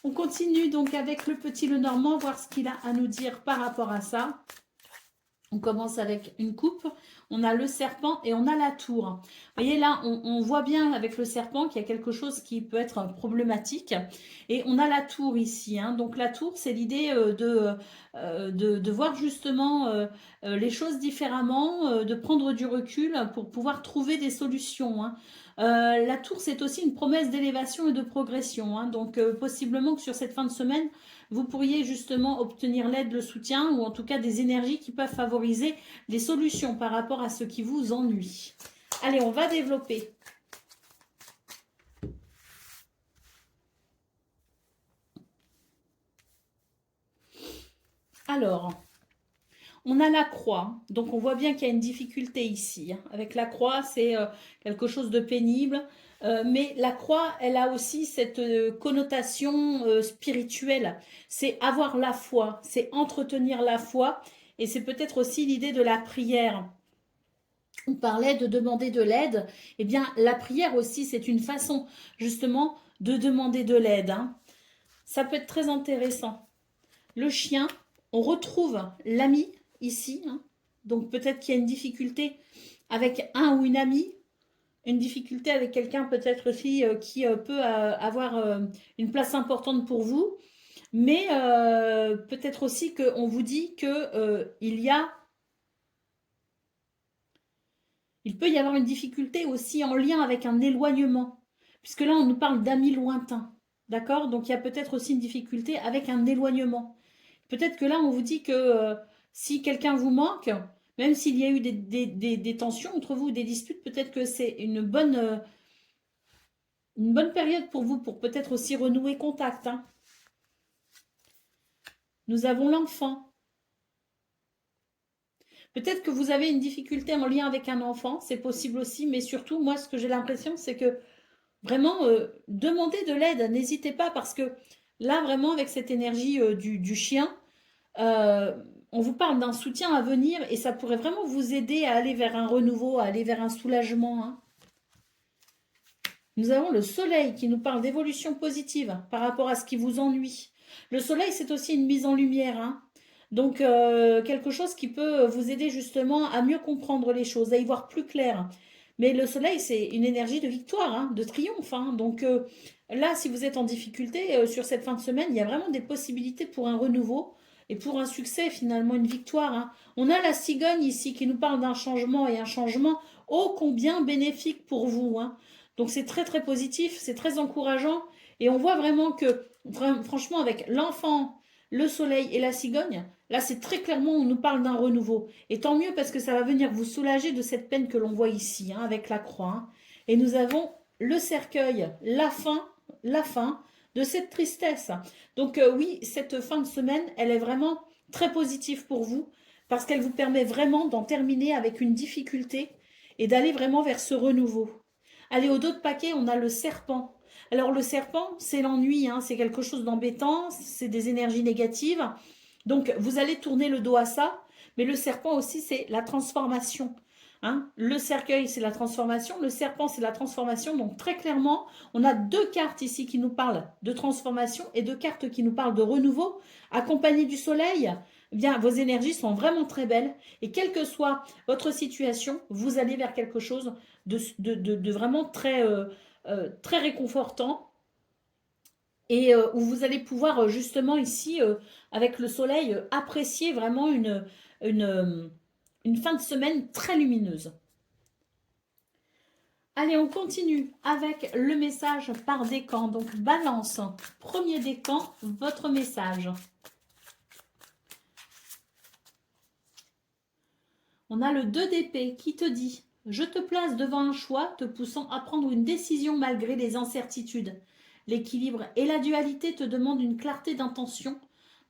on continue donc avec le petit Lenormand, voir ce qu'il a à nous dire par rapport à ça. On commence avec une coupe, on a le serpent et on a la tour. Vous voyez là, on voit bien avec le serpent qu'il y a quelque chose qui peut être problématique. Et on a la tour ici. Hein. Donc la tour, c'est l'idée de voir justement les choses différemment, de prendre du recul pour pouvoir trouver des solutions. Hein. La tour, c'est aussi une promesse d'élévation et de progression. Hein. Donc possiblement que sur cette fin de semaine, vous pourriez justement obtenir l'aide, le soutien ou en tout cas des énergies qui peuvent favoriser des solutions par rapport à ce qui vous ennuie. Allez, on va développer. Alors, on a la croix, donc on voit bien qu'il y a une difficulté ici. Hein. Avec la croix, c'est quelque chose de pénible. Mais la croix, elle a aussi cette connotation spirituelle. C'est avoir la foi, c'est entretenir la foi. Et c'est peut-être aussi l'idée de la prière. On parlait de demander de l'aide. Eh bien, la prière aussi, c'est une façon justement de demander de l'aide. Hein. Ça peut être très intéressant. Le chien, on retrouve l'ami ici. Hein. Donc peut-être qu'il y a une difficulté avec un ou une amie. Une difficulté avec quelqu'un peut-être aussi qui peut avoir une place importante pour vous, mais peut-être aussi qu'on vous dit que il peut y avoir une difficulté aussi en lien avec un éloignement, puisque là on nous parle d'amis lointains, d'accord? Donc il y a peut-être aussi une difficulté avec un éloignement. Peut-être que là on vous dit que si quelqu'un vous manque, même s'il y a eu des tensions entre vous, des disputes, peut-être que c'est une bonne période pour vous, pour peut-être aussi renouer contact. Hein. Nous avons l'enfant. Peut-être que vous avez une difficulté en lien avec un enfant, c'est possible aussi, mais surtout, moi, ce que j'ai l'impression, c'est que vraiment, demandez de l'aide, n'hésitez pas, parce que là, vraiment, avec cette énergie du chien, on vous parle d'un soutien à venir et ça pourrait vraiment vous aider à aller vers un renouveau, à aller vers un soulagement. Hein. Nous avons le soleil qui nous parle d'évolution positive par rapport à ce qui vous ennuie. Le soleil, c'est aussi une mise en lumière. Hein. Donc, quelque chose qui peut vous aider justement à mieux comprendre les choses, à y voir plus clair. Mais le soleil, c'est une énergie de victoire, hein, de triomphe. Hein. Donc, là, si vous êtes en difficulté sur cette fin de semaine, il y a vraiment des possibilités pour un renouveau et pour un succès, finalement, une victoire. Hein. On a la cigogne ici qui nous parle d'un changement et un changement ô combien bénéfique pour vous. Hein. Donc c'est très très positif, c'est très encourageant et on voit vraiment que franchement avec l'enfant, le soleil et la cigogne, là c'est très clairement on nous parle d'un renouveau. Et tant mieux parce que ça va venir vous soulager de cette peine que l'on voit ici hein, avec la croix. Hein. Et nous avons le cercueil, la fin de cette tristesse. Donc oui, cette fin de semaine, elle est vraiment très positive pour vous parce qu'elle vous permet vraiment d'en terminer avec une difficulté et d'aller vraiment vers ce renouveau. Allez, au dos de paquet, on a le serpent. Alors, le serpent, c'est l'ennui, hein, c'est quelque chose d'embêtant, c'est des énergies négatives. Donc, vous allez tourner le dos à ça. Mais le serpent aussi, c'est la transformation. Hein. Le cercueil, c'est la transformation. Le serpent, c'est la transformation. Donc, très clairement, on a deux cartes ici qui nous parlent de transformation et deux cartes qui nous parlent de renouveau. Accompagnées du soleil, eh bien, vos énergies sont vraiment très belles. Et quelle que soit votre situation, vous allez vers quelque chose de vraiment très, très réconfortant et où vous allez pouvoir justement ici, avec le soleil, apprécier vraiment une fin de semaine très lumineuse. Allez, on continue avec le message par décan. Donc, balance, premier décan, votre message. On a le 2 d'épée qui te dit « Je te place devant un choix te poussant à prendre une décision malgré les incertitudes. L'équilibre et la dualité te demandent une clarté d'intention.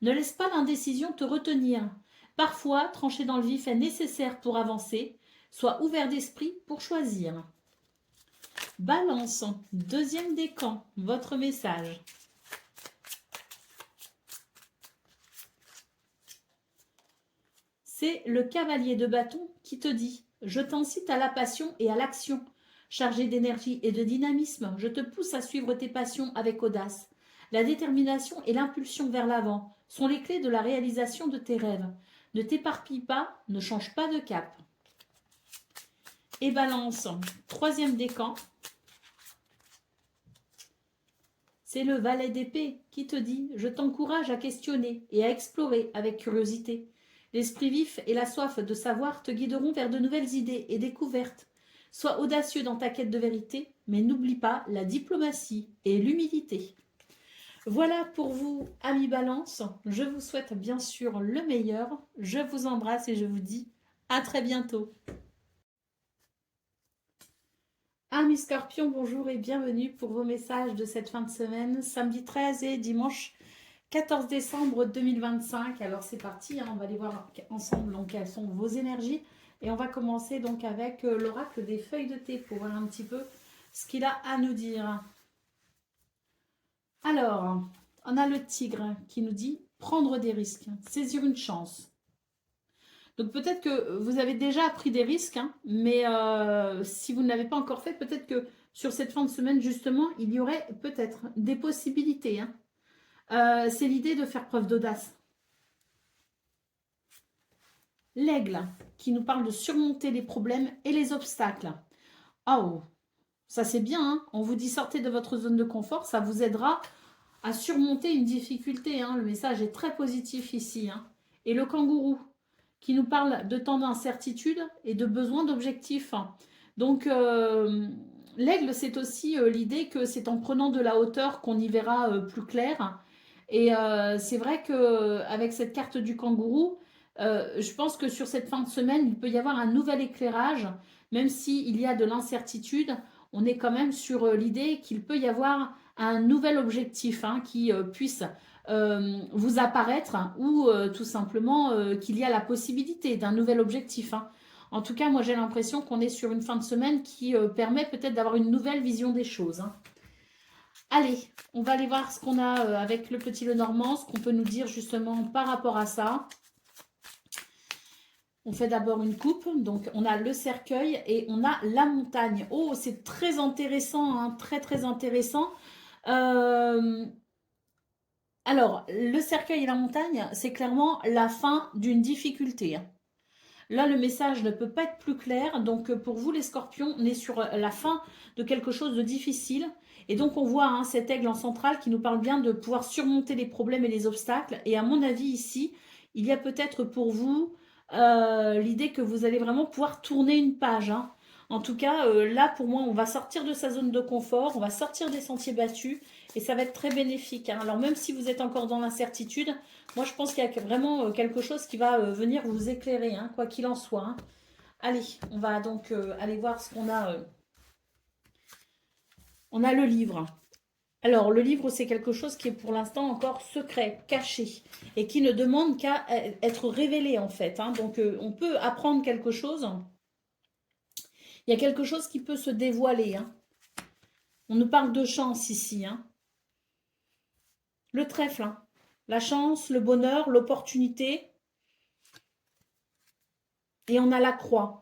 Ne laisse pas l'indécision te retenir. Parfois, trancher dans le vif est nécessaire pour avancer. Sois ouvert d'esprit pour choisir. » Balance, deuxième décan, votre message. C'est le cavalier de bâton qui te dit: je t'incite à la passion et à l'action. Chargé d'énergie et de dynamisme, je te pousse à suivre tes passions avec audace. La détermination et l'impulsion vers l'avant sont les clés de la réalisation de tes rêves. Ne t'éparpille pas, ne change pas de cap. Et Balance, troisième décan, c'est le valet d'épée qui te dit: je t'encourage à questionner et à explorer avec curiosité. L'esprit vif et la soif de savoir te guideront vers de nouvelles idées et découvertes. Sois audacieux dans ta quête de vérité, mais n'oublie pas la diplomatie et l'humilité. Voilà pour vous, amis Balance. Je vous souhaite bien sûr le meilleur. Je vous embrasse et je vous dis à très bientôt. Amis Scorpions, bonjour et bienvenue pour vos messages de cette fin de semaine, samedi 13 et dimanche 14 décembre 2025. Alors c'est parti, hein, on va aller voir ensemble donc, quelles sont vos énergies. Et on va commencer donc avec l'oracle des feuilles de thé pour voir un petit peu ce qu'il a à nous dire. Alors, on a le tigre qui nous dit prendre des risques, saisir une chance. Donc peut-être que vous avez déjà pris des risques, hein, mais si vous ne l'avez pas encore fait, peut-être que sur cette fin de semaine, justement, il y aurait peut-être des possibilités. Hein. C'est l'idée de faire preuve d'audace. L'aigle, qui nous parle de surmonter les problèmes et les obstacles. Oh, ça c'est bien, hein. On vous dit sortez de votre zone de confort, ça vous aidera à surmonter une difficulté. Hein. Le message est très positif ici. Hein. Et le kangourou, qui nous parle de temps d'incertitude et de besoin d'objectifs. Donc, l'aigle, c'est aussi l'idée que c'est en prenant de la hauteur qu'on y verra plus clair. Et c'est vrai qu'avec cette carte du kangourou, je pense que sur cette fin de semaine, il peut y avoir un nouvel éclairage, même s'il y a de l'incertitude, on est quand même sur l'idée qu'il peut y avoir un nouvel objectif hein, qui puisse vous apparaître ou tout simplement qu'il y a la possibilité d'un nouvel objectif. Hein. En tout cas, moi j'ai l'impression qu'on est sur une fin de semaine qui permet peut-être d'avoir une nouvelle vision des choses. Hein. Allez, on va aller voir ce qu'on a avec le petit Lenormand, ce qu'on peut nous dire justement par rapport à ça. On fait d'abord une coupe, donc on a le cercueil et on a la montagne. Oh, c'est très intéressant, hein, très très intéressant. Alors, le cercueil et la montagne, c'est clairement la fin d'une difficulté. Hein. Là, le message ne peut pas être plus clair. Donc, pour vous, les scorpions, on est sur la fin de quelque chose de difficile. Et donc, on voit hein, cet aigle en centrale qui nous parle bien de pouvoir surmonter les problèmes et les obstacles. Et à mon avis, ici, il y a peut-être pour vous l'idée que vous allez vraiment pouvoir tourner une page. Hein. En tout cas, là, pour moi, on va sortir de sa zone de confort, on va sortir des sentiers battus et ça va être très bénéfique. Hein. Alors, même si vous êtes encore dans l'incertitude, moi, je pense qu'il y a vraiment quelque chose qui va venir vous éclairer, hein, quoi qu'il en soit. Hein. Allez, on va donc aller voir ce qu'on a. On a le livre. Alors, le livre, c'est quelque chose qui est pour l'instant encore secret, caché, et qui ne demande qu'à être révélé, en fait. Hein. Donc, on peut apprendre quelque chose. Il y a quelque chose qui peut se dévoiler. Hein. On nous parle de chance ici. Hein. Le trèfle, hein. La chance, le bonheur, l'opportunité. Et on a la croix.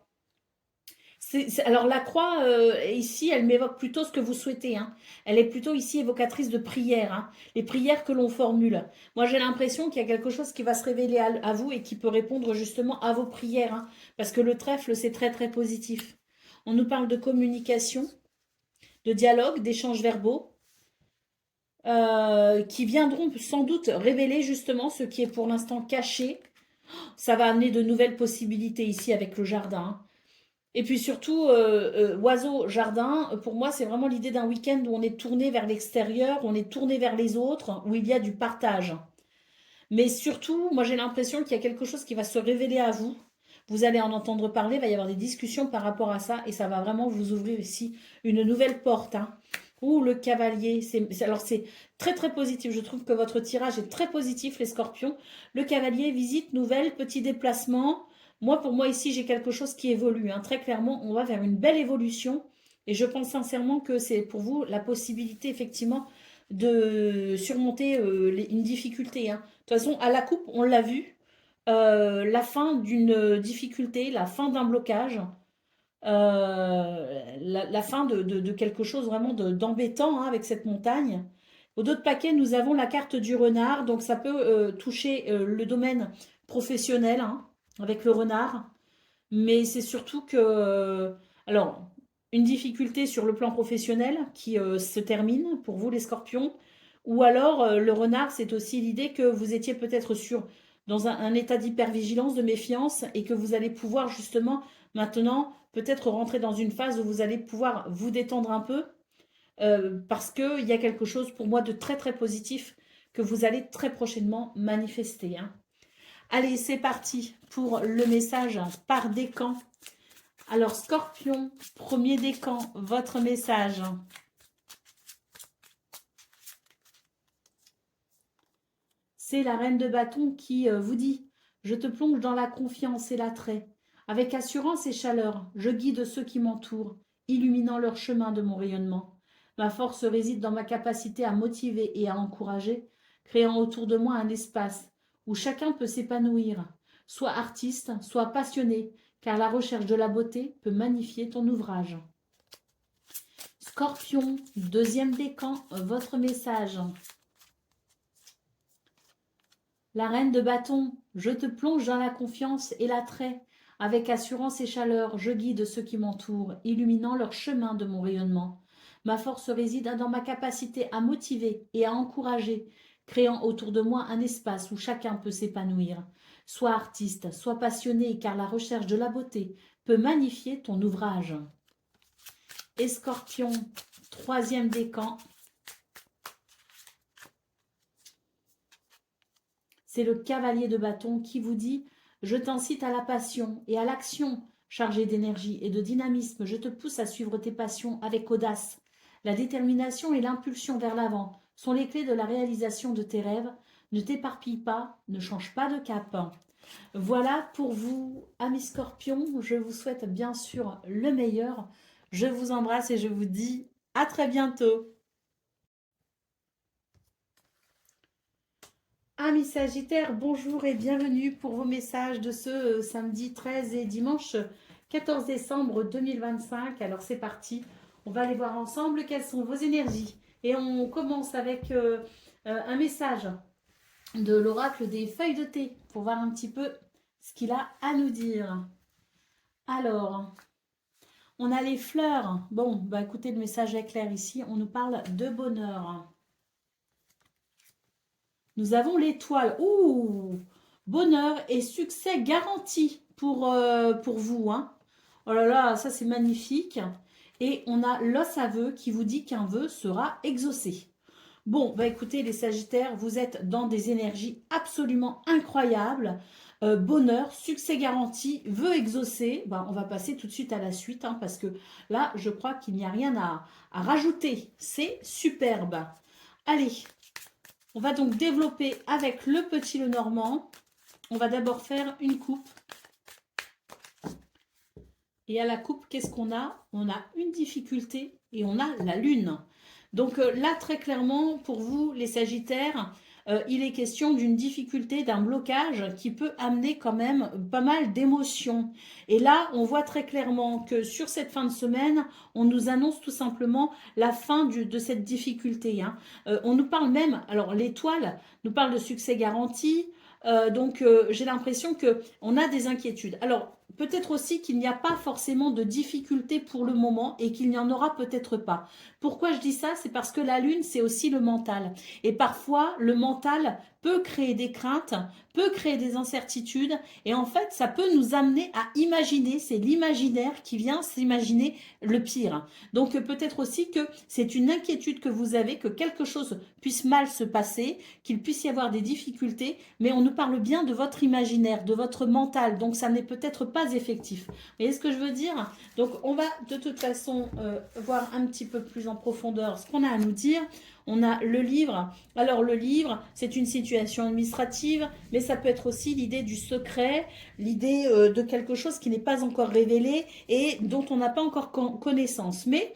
Alors la croix, ici, elle m'évoque plutôt ce que vous souhaitez. Hein. Elle est plutôt ici évocatrice de prières, hein. Les prières que l'on formule. Moi, j'ai l'impression qu'il y a quelque chose qui va se révéler à vous et qui peut répondre justement à vos prières. Hein, parce que le trèfle, c'est très très positif. On nous parle de communication, de dialogue, d'échanges verbaux. Qui viendront sans doute révéler justement ce qui est pour l'instant caché. Ça va amener de nouvelles possibilités ici avec le jardin. Et puis surtout, oiseau, jardin, pour moi, c'est vraiment l'idée d'un week-end où on est tourné vers l'extérieur, on est tourné vers les autres, où il y a du partage. Mais surtout, moi, j'ai l'impression qu'il y a quelque chose qui va se révéler à vous. Vous allez en entendre parler, il va y avoir des discussions par rapport à ça, et ça va vraiment vous ouvrir ici une nouvelle porte. Hein. Ouh, le cavalier, alors c'est très très positif. Je trouve que votre tirage est très positif, les scorpions. Le cavalier, visite nouvelle, petit déplacement. Moi, pour moi, ici, j'ai quelque chose qui évolue. Hein. Très clairement, on va vers une belle évolution. Et je pense sincèrement que c'est pour vous la possibilité, effectivement, de surmonter une difficulté. Hein. De toute façon, à la coupe, on l'a vu. la fin d'une difficulté, la fin d'un blocage, la fin de quelque chose vraiment d'embêtant hein, avec cette montagne. Au dos de paquet, nous avons la carte du renard, donc ça peut toucher le domaine professionnel hein, avec le renard, mais c'est surtout que, alors, une difficulté sur le plan professionnel qui se termine pour vous les scorpions, ou alors le renard, c'est aussi l'idée que vous étiez peut-être dans un état d'hypervigilance, de méfiance, et que vous allez pouvoir justement maintenant peut-être rentrer dans une phase où vous allez pouvoir vous détendre un peu, parce qu'il y a quelque chose pour moi de très très positif que vous allez très prochainement manifester. Hein. Allez, c'est parti pour le message par décan. Alors, Scorpion, premier décan, votre message. C'est la reine de bâton qui vous dit « Je te plonge dans la confiance et l'attrait. Avec assurance et chaleur, je guide ceux qui m'entourent, illuminant leur chemin de mon rayonnement. Ma force réside dans ma capacité à motiver et à encourager, créant autour de moi un espace où chacun peut s'épanouir, soit artiste, soit passionné, car la recherche de la beauté peut magnifier ton ouvrage. » Scorpion, deuxième décan, votre message. La reine de bâton, je te plonge dans la confiance et l'attrait. Avec assurance et chaleur, je guide ceux qui m'entourent, illuminant leur chemin de mon rayonnement. Ma force réside dans ma capacité à motiver et à encourager, créant autour de moi un espace où chacun peut s'épanouir. Sois artiste, sois passionné, car la recherche de la beauté peut magnifier ton ouvrage. Et Scorpion, troisième décan. C'est le cavalier de bâton qui vous dit « Je t'incite à la passion et à l'action, chargée d'énergie et de dynamisme, je te pousse à suivre tes passions avec audace. La détermination et l'impulsion vers l'avant sont les clés de la réalisation de tes rêves. Ne t'éparpille pas, ne change pas de cap. » Voilà pour vous, amis scorpions. Je vous souhaite bien sûr le meilleur. Je vous embrasse et je vous dis à très bientôt. Amis Sagittaires, bonjour et bienvenue pour vos messages de ce samedi 13 et dimanche 14 décembre 2025. Alors c'est parti, on va aller voir ensemble quelles sont vos énergies. Et on commence avec un message de l'oracle des feuilles de thé pour voir un petit peu ce qu'il a à nous dire. Alors, on a les fleurs. Bon, bah écoutez, le message est clair ici, on nous parle de bonheur. Nous avons l'étoile. Ouh, bonheur et succès garanti pour vous. Hein. Oh là là, ça c'est magnifique. Et on a l'os à vœu qui vous dit qu'un vœu sera exaucé. Bon, bah écoutez les Sagittaires, vous êtes dans des énergies absolument incroyables. Bonheur, succès garanti, vœu exaucé. Bah, on va passer tout de suite à la suite hein, parce que là, je crois qu'il n'y a rien à rajouter. C'est superbe. Allez, on va donc développer avec le petit Lenormand. On va d'abord faire une coupe. Et à la coupe, qu'est-ce qu'on a? On a une difficulté et on a la lune. Donc là, très clairement, pour vous, les Sagittaires, il est question d'une difficulté, d'un blocage qui peut amener quand même pas mal d'émotions. Et là, on voit très clairement que sur cette fin de semaine, on nous annonce tout simplement la fin de cette difficulté. Hein. On nous parle même, alors l'étoile nous parle de succès garanti, donc j'ai l'impression qu'on a des inquiétudes. Alors peut-être aussi qu'il n'y a pas forcément de difficultés pour le moment et qu'il n'y en aura peut-être pas. Pourquoi je dis ça? C'est parce que la lune, c'est aussi le mental. Et parfois, le mental peut créer des craintes, peut créer des incertitudes. Et en fait, ça peut nous amener à imaginer, c'est l'imaginaire qui vient s'imaginer le pire. Donc peut-être aussi que c'est une inquiétude que vous avez, que quelque chose puisse mal se passer, qu'il puisse y avoir des difficultés, mais on nous parle bien de votre imaginaire, de votre mental. Donc ça n'est peut-être pas effectif. Vous voyez ce que je veux dire? Donc on va de toute façon voir un petit peu plus en profondeur ce qu'on a à nous dire. On a le livre. Alors le livre, c'est une situation administrative, mais ça peut être aussi l'idée du secret, l'idée de quelque chose qui n'est pas encore révélé et dont on n'a pas encore connaissance. Mais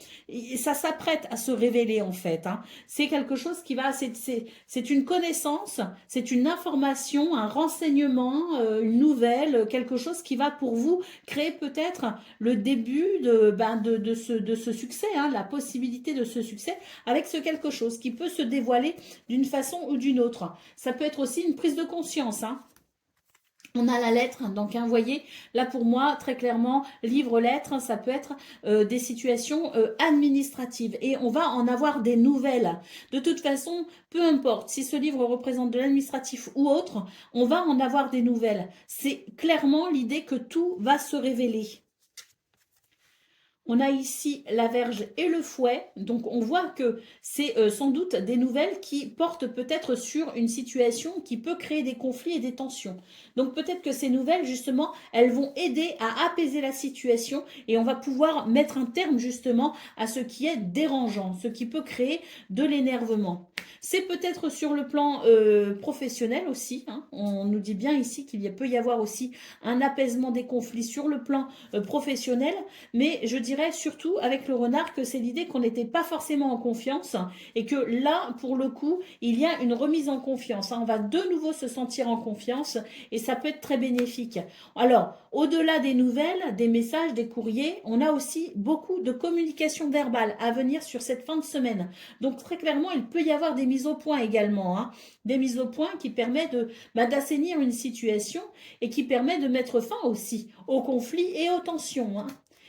ça s'apprête à se révéler en fait, hein. C'est quelque chose qui va, c'est une connaissance, c'est une information, un renseignement, une nouvelle, quelque chose qui va pour vous créer peut-être le début de ce succès, hein, la possibilité de ce succès avec ce quelque chose qui peut se dévoiler d'une façon ou d'une autre. Ça peut être aussi une prise de conscience, hein. On a la lettre, donc hein, vous voyez, là pour moi, très clairement, livre-lettre, ça peut être des situations administratives. Et on va en avoir des nouvelles. De toute façon, peu importe si ce livre représente de l'administratif ou autre, on va en avoir des nouvelles. C'est clairement l'idée que tout va se révéler. On a ici la verge et le fouet, donc on voit que c'est sans doute des nouvelles qui portent peut-être sur une situation qui peut créer des conflits et des tensions. Donc peut-être que ces nouvelles, justement, elles vont aider à apaiser la situation et on va pouvoir mettre un terme justement à ce qui est dérangeant, ce qui peut créer de l'énervement. C'est peut-être sur le plan professionnel aussi, hein. On nous dit bien ici qu'il peut y avoir aussi un apaisement des conflits sur le plan professionnel, mais je dirais surtout avec le renard que c'est l'idée qu'on n'était pas forcément en confiance et que là, pour le coup, il y a une remise en confiance, hein. On va de nouveau se sentir en confiance et ça peut être très bénéfique. Alors, au-delà des nouvelles, des messages, des courriers, on a aussi beaucoup de communication verbale à venir sur cette fin de semaine. Donc très clairement, il peut y avoir des mises au point également, hein. Des mises au point qui permettent d'assainir une situation et qui permettent de mettre fin aussi aux conflits et aux tensions, hein.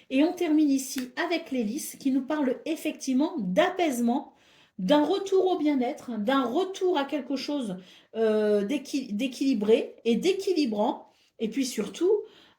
Et on termine ici avec l'hélice qui nous parle effectivement d'apaisement, d'un retour au bien-être, d'un retour à quelque chose d'équilibré et d'équilibrant. Et puis surtout,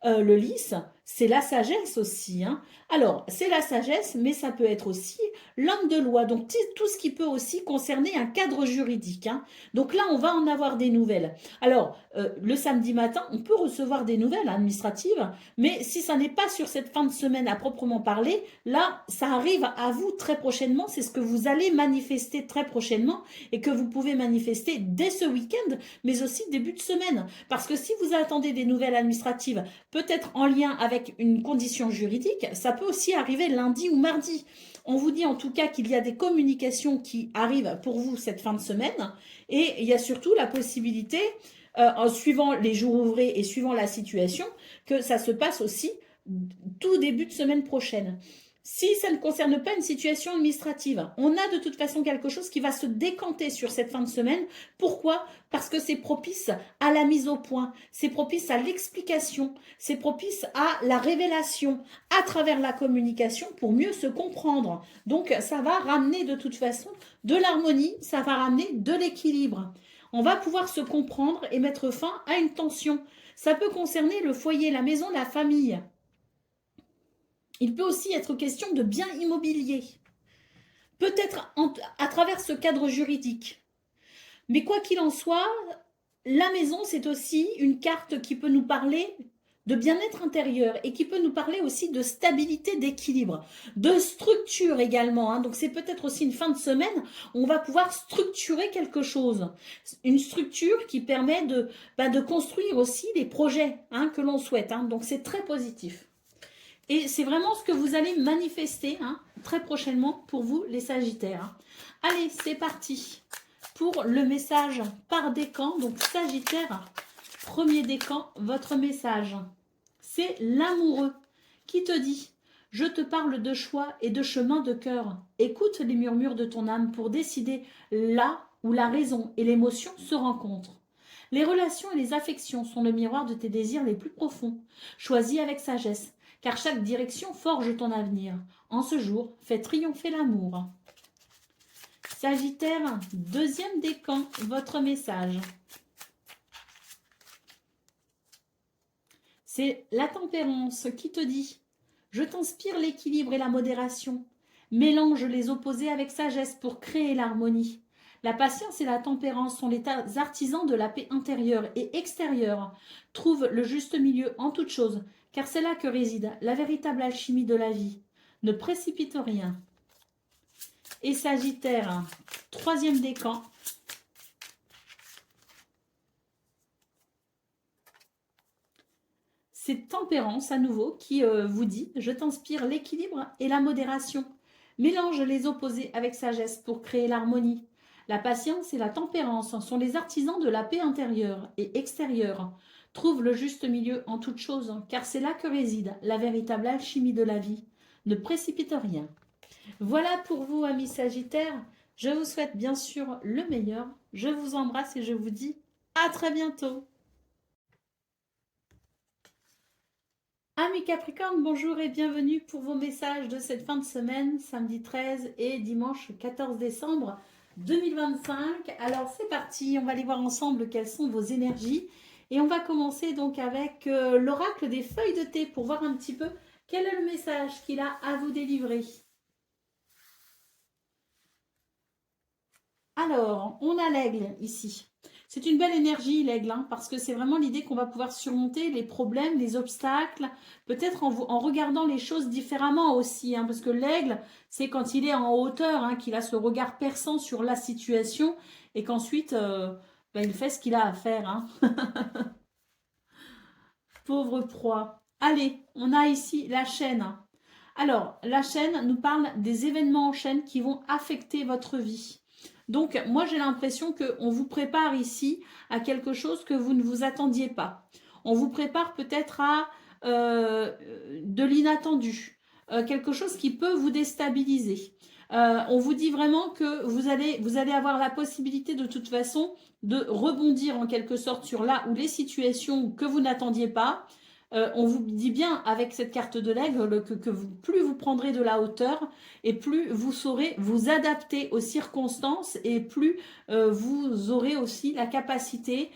le lys, c'est la sagesse aussi, hein. Alors, c'est la sagesse, mais ça peut être aussi l'homme de loi. Donc, tout ce qui peut aussi concerner un cadre juridique, hein. Donc là, on va en avoir des nouvelles. Alors, le samedi matin, on peut recevoir des nouvelles administratives, mais si ça n'est pas sur cette fin de semaine à proprement parler, là, ça arrive à vous très prochainement. C'est ce que vous allez manifester très prochainement et que vous pouvez manifester dès ce week-end, mais aussi début de semaine. Parce que si vous attendez des nouvelles administratives, peut-être en lien avec une condition juridique, ça peut aussi arriver lundi ou mardi. On vous dit en tout cas qu'il y a des communications qui arrivent pour vous cette fin de semaine et il y a surtout la possibilité, en suivant les jours ouvrés et suivant la situation, que ça se passe aussi tout début de semaine prochaine. Si ça ne concerne pas une situation administrative, on a de toute façon quelque chose qui va se décanter sur cette fin de semaine. Pourquoi? Parce que c'est propice à la mise au point, c'est propice à l'explication, c'est propice à la révélation à travers la communication pour mieux se comprendre. Donc ça va ramener de toute façon de l'harmonie, ça va ramener de l'équilibre. On va pouvoir se comprendre et mettre fin à une tension. Ça peut concerner le foyer, la maison, la famille. Il peut aussi être question de biens immobiliers, peut-être à travers ce cadre juridique. Mais quoi qu'il en soit, la maison, c'est aussi une carte qui peut nous parler de bien-être intérieur et qui peut nous parler aussi de stabilité, d'équilibre, de structure également, hein. Donc c'est peut-être aussi une fin de semaine où on va pouvoir structurer quelque chose, une structure qui permet de construire aussi les projets, hein, que l'on souhaite, hein. Donc c'est très positif. Et c'est vraiment ce que vous allez manifester, hein, très prochainement pour vous, les Sagittaires, hein. Allez, c'est parti pour le message par décan. Donc, Sagittaire, premier décan, votre message. C'est l'amoureux qui te dit « Je te parle de choix et de chemin de cœur. Écoute les murmures de ton âme pour décider là où la raison et l'émotion se rencontrent. Les relations et les affections sont le miroir de tes désirs les plus profonds. Choisis avec sagesse, car chaque direction forge ton avenir. En ce jour, fais triompher l'amour. » Sagittaire, deuxième décan, votre message. C'est la tempérance qui te dit « Je t'inspire l'équilibre et la modération. Mélange les opposés avec sagesse pour créer l'harmonie. La patience et la tempérance sont les artisans de la paix intérieure et extérieure. Trouve le juste milieu en toute chose, car c'est là que réside la véritable alchimie de la vie. Ne précipite rien. » Et Sagittaire, troisième décan. C'est Tempérance à nouveau qui vous dit « Je t'inspire l'équilibre et la modération. Mélange les opposés avec sagesse pour créer l'harmonie. La patience et la tempérance sont les artisans de la paix intérieure et extérieure. Trouve le juste milieu en toute chose, car c'est là que réside la véritable alchimie de la vie. Ne précipite rien. » Voilà pour vous, amis Sagittaires. Je vous souhaite bien sûr le meilleur. Je vous embrasse et je vous dis à très bientôt. Amis Capricorne, bonjour et bienvenue pour vos messages de cette fin de semaine, samedi 13 et dimanche 14 décembre 2025. Alors c'est parti, on va aller voir ensemble quelles sont vos énergies. Et on va commencer donc avec l'oracle des feuilles de thé pour voir un petit peu quel est le message qu'il a à vous délivrer. Alors, on a l'aigle ici. C'est une belle énergie, l'aigle, hein, parce que c'est vraiment l'idée qu'on va pouvoir surmonter les problèmes, les obstacles, peut-être en regardant les choses différemment aussi, hein, parce que l'aigle, c'est quand il est en hauteur, hein, qu'il a ce regard perçant sur la situation, et qu'ensuite, il fait ce qu'il a à faire. Hein. Pauvre proie. Allez, on a ici la chaîne. Alors, la chaîne nous parle des événements en chaîne qui vont affecter votre vie. Donc, moi, j'ai l'impression qu'on vous prépare ici à quelque chose que vous ne vous attendiez pas. On vous prépare peut-être à de l'inattendu, quelque chose qui peut vous déstabiliser. On vous dit vraiment que vous allez avoir la possibilité de toute façon de rebondir en quelque sorte sur là où les situations que vous n'attendiez pas. On vous dit bien avec cette carte de l'aigle que plus vous prendrez de la hauteur et plus vous saurez vous adapter aux circonstances et plus vous aurez aussi la capacité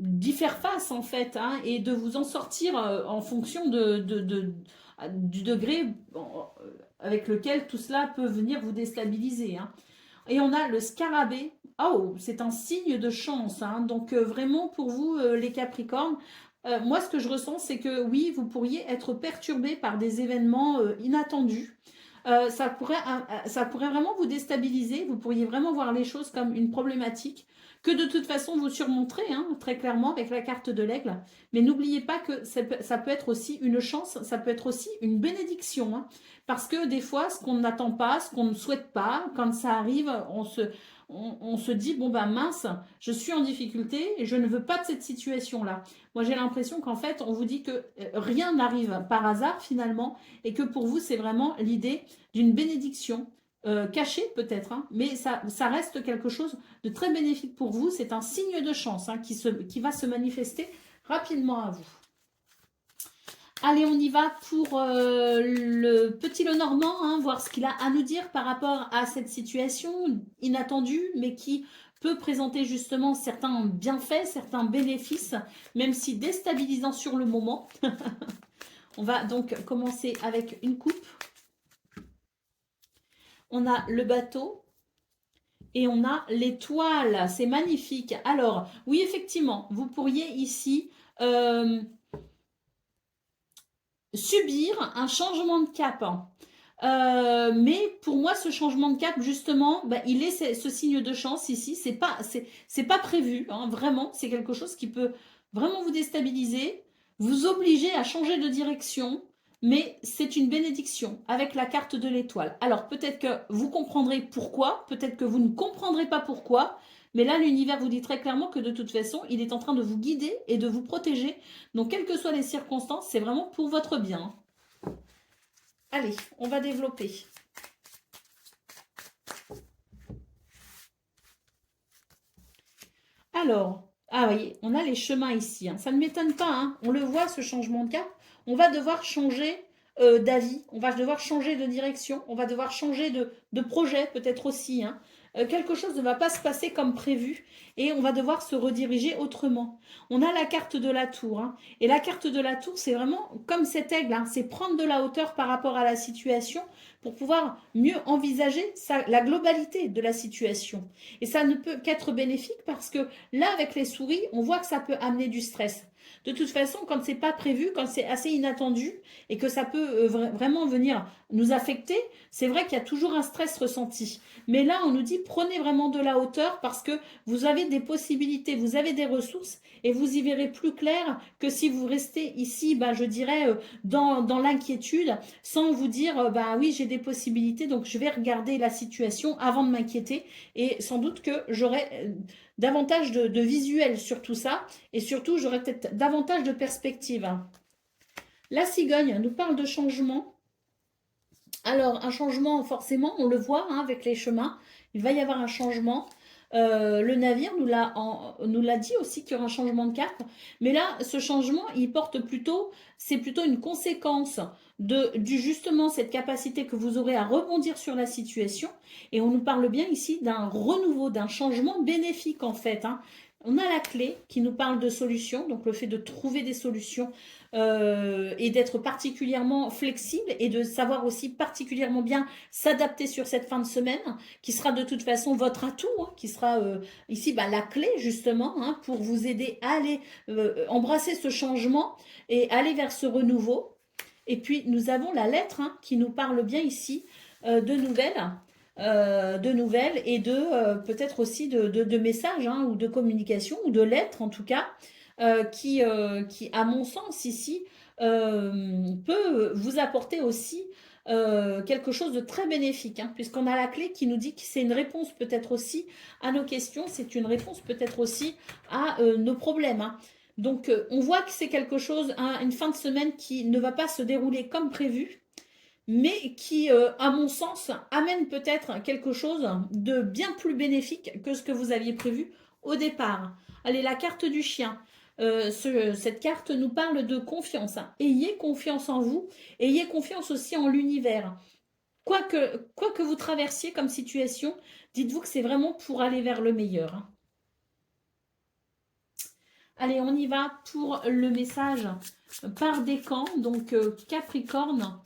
d'y faire face en fait hein, et de vous en sortir en fonction du degré avec lequel tout cela peut venir vous déstabiliser. Hein. Et on a le scarabée. Oh, c'est un signe de chance. Hein. Donc vraiment pour vous, les Capricornes, moi ce que je ressens, c'est que oui, vous pourriez être perturbé par des événements inattendus. Ça pourrait vraiment vous déstabiliser. Vous pourriez vraiment voir les choses comme une problématique que de toute façon vous surmonterez hein, très clairement avec la carte de l'aigle. Mais n'oubliez pas que ça peut être aussi une chance, ça peut être aussi une bénédiction. Hein. Parce que des fois, ce qu'on n'attend pas, ce qu'on ne souhaite pas, quand ça arrive, on se dit, bon ben mince, je suis en difficulté et je ne veux pas de cette situation-là. Moi, j'ai l'impression qu'en fait, on vous dit que rien n'arrive par hasard finalement et que pour vous, c'est vraiment l'idée d'une bénédiction. Cachée peut-être, hein, mais ça reste quelque chose de très bénéfique pour vous. C'est un signe de chance hein, qui va se manifester rapidement à vous. Allez, on y va pour le petit Lenormand, hein, voir ce qu'il a à nous dire par rapport à cette situation inattendue, mais qui peut présenter justement certains bienfaits, certains bénéfices, même si déstabilisants sur le moment. On va donc commencer avec une coupe. On a le bateau. Et on a l'étoile, c'est magnifique. Alors, oui, effectivement, vous pourriez ici subir un changement de cap. Mais pour moi, ce changement de cap, justement, il est ce signe de chance ici. C'est pas prévu, hein, vraiment. C'est quelque chose qui peut vraiment vous déstabiliser, vous obliger à changer de direction. Mais c'est une bénédiction avec la carte de l'étoile. Alors peut-être que vous comprendrez pourquoi, peut-être que vous ne comprendrez pas pourquoi, mais là l'univers vous dit très clairement que de toute façon, il est en train de vous guider et de vous protéger. Donc quelles que soient les circonstances, c'est vraiment pour votre bien. Allez, on va développer. Alors, ah oui, on a les chemins ici. Hein. Ça ne m'étonne pas, hein. On le voit ce changement de cap. On va devoir changer d'avis, on va devoir changer de direction, on va devoir changer de projet peut-être aussi. Hein. Quelque chose ne va pas se passer comme prévu et on va devoir se rediriger autrement. On a la carte de la tour. Hein, et la carte de la tour, c'est vraiment comme cet aigle, hein, c'est prendre de la hauteur par rapport à la situation pour pouvoir mieux envisager la globalité de la situation. Et ça ne peut qu'être bénéfique parce que là, avec les souris, on voit que ça peut amener du stress. De toute façon, quand c'est pas prévu, quand c'est assez inattendu et que ça peut vraiment venir nous affecter, c'est vrai qu'il y a toujours un stress ressenti. Mais là, on nous dit prenez vraiment de la hauteur parce que vous avez des possibilités, vous avez des ressources et vous y verrez plus clair que si vous restez ici, bah, je dirais, dans l'inquiétude, sans vous dire, bah oui, j'ai des possibilités, donc je vais regarder la situation avant de m'inquiéter et sans doute que j'aurai davantage de visuel sur tout ça et surtout, j'aurai peut-être davantage de perspectives. La cigogne nous parle de changement. Alors, un changement, forcément, on le voit hein, avec les chemins, il va y avoir un changement. Le navire nous l'a dit aussi qu'il y aura un changement de cap. Mais là, ce changement, il porte plutôt, c'est plutôt une conséquence du justement cette capacité que vous aurez à rebondir sur la situation. Et on nous parle bien ici d'un renouveau, d'un changement bénéfique en fait. Hein. On a la clé qui nous parle de solutions, donc le fait de trouver des solutions et d'être particulièrement flexible et de savoir aussi particulièrement bien s'adapter sur cette fin de semaine qui sera de toute façon votre atout, hein, qui sera ici bah, la clé justement hein, pour vous aider à aller embrasser ce changement et aller vers ce renouveau. Et puis nous avons la lettre hein, qui nous parle bien ici de nouvelles et de peut-être aussi de messages hein, ou de communication ou de lettres en tout cas qui, à mon sens, ici, peut vous apporter aussi quelque chose de très bénéfique, hein, puisqu'on a la clé qui nous dit que c'est une réponse peut-être aussi à nos questions, c'est une réponse peut-être aussi à nos problèmes. Hein. Donc, on voit que c'est quelque chose, hein, une fin de semaine qui ne va pas se dérouler comme prévu, mais qui, à mon sens, amène peut-être quelque chose de bien plus bénéfique que ce que vous aviez prévu au départ. Allez, la carte du chien. Cette carte nous parle de confiance. Hein. Ayez confiance en vous, ayez confiance aussi en l'univers. Quoi que vous traversiez comme situation, dites-vous que c'est vraiment pour aller vers le meilleur. Hein. Allez, on y va pour le message par décan. Donc, Capricorne,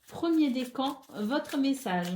premier décan, votre message.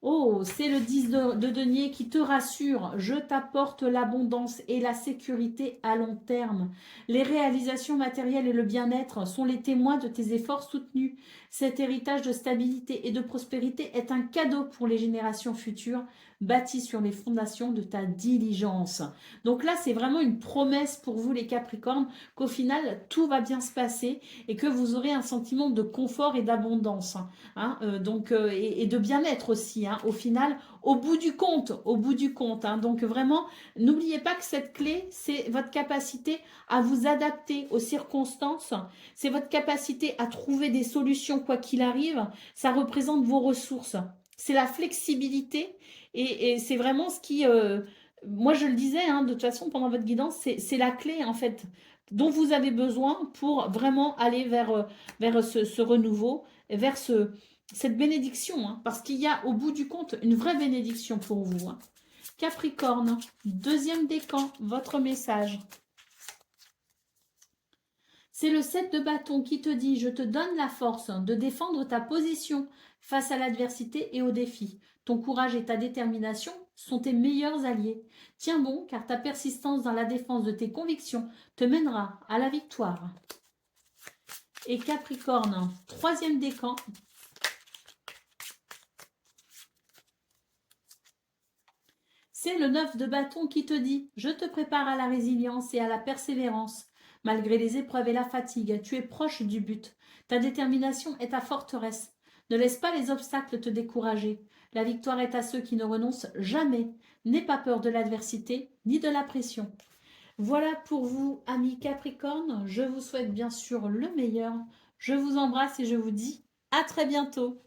Oh, c'est le 10 de denier qui te rassure. Je t'apporte l'abondance et la sécurité à long terme. Les réalisations matérielles et le bien-être sont les témoins de tes efforts soutenus. Cet héritage de stabilité et de prospérité est un cadeau pour les générations futures, bâti sur les fondations de ta diligence. Donc là, c'est vraiment une promesse pour vous les Capricornes qu'au final, tout va bien se passer et que vous aurez un sentiment de confort et d'abondance. Hein, et de bien-être aussi, hein, au final, au bout du compte. Hein, donc vraiment, n'oubliez pas que cette clé, c'est votre capacité à vous adapter aux circonstances, c'est votre capacité à trouver des solutions quoi qu'il arrive, ça représente vos ressources. C'est la flexibilité et c'est vraiment ce qui, moi je le disais, hein, de toute façon pendant votre guidance, c'est la clé en fait dont vous avez besoin pour vraiment aller vers ce renouveau, vers cette bénédiction, hein, parce qu'il y a au bout du compte une vraie bénédiction pour vous. Hein. Capricorne, deuxième décan, votre message. C'est le 7 de bâton qui te dit « Je te donne la force de défendre ta position face à l'adversité et aux défis. Ton courage et ta détermination sont tes meilleurs alliés. Tiens bon, car ta persistance dans la défense de tes convictions te mènera à la victoire. » Et Capricorne, troisième décan. C'est le 9 de bâton qui te dit « Je te prépare à la résilience et à la persévérance. Malgré les épreuves et la fatigue, tu es proche du but. Ta détermination est ta forteresse. Ne laisse pas les obstacles te décourager. La victoire est à ceux qui ne renoncent jamais. N'aie pas peur de l'adversité ni de la pression. » Voilà pour vous, amis Capricorne. Je vous souhaite bien sûr le meilleur. Je vous embrasse et je vous dis à très bientôt.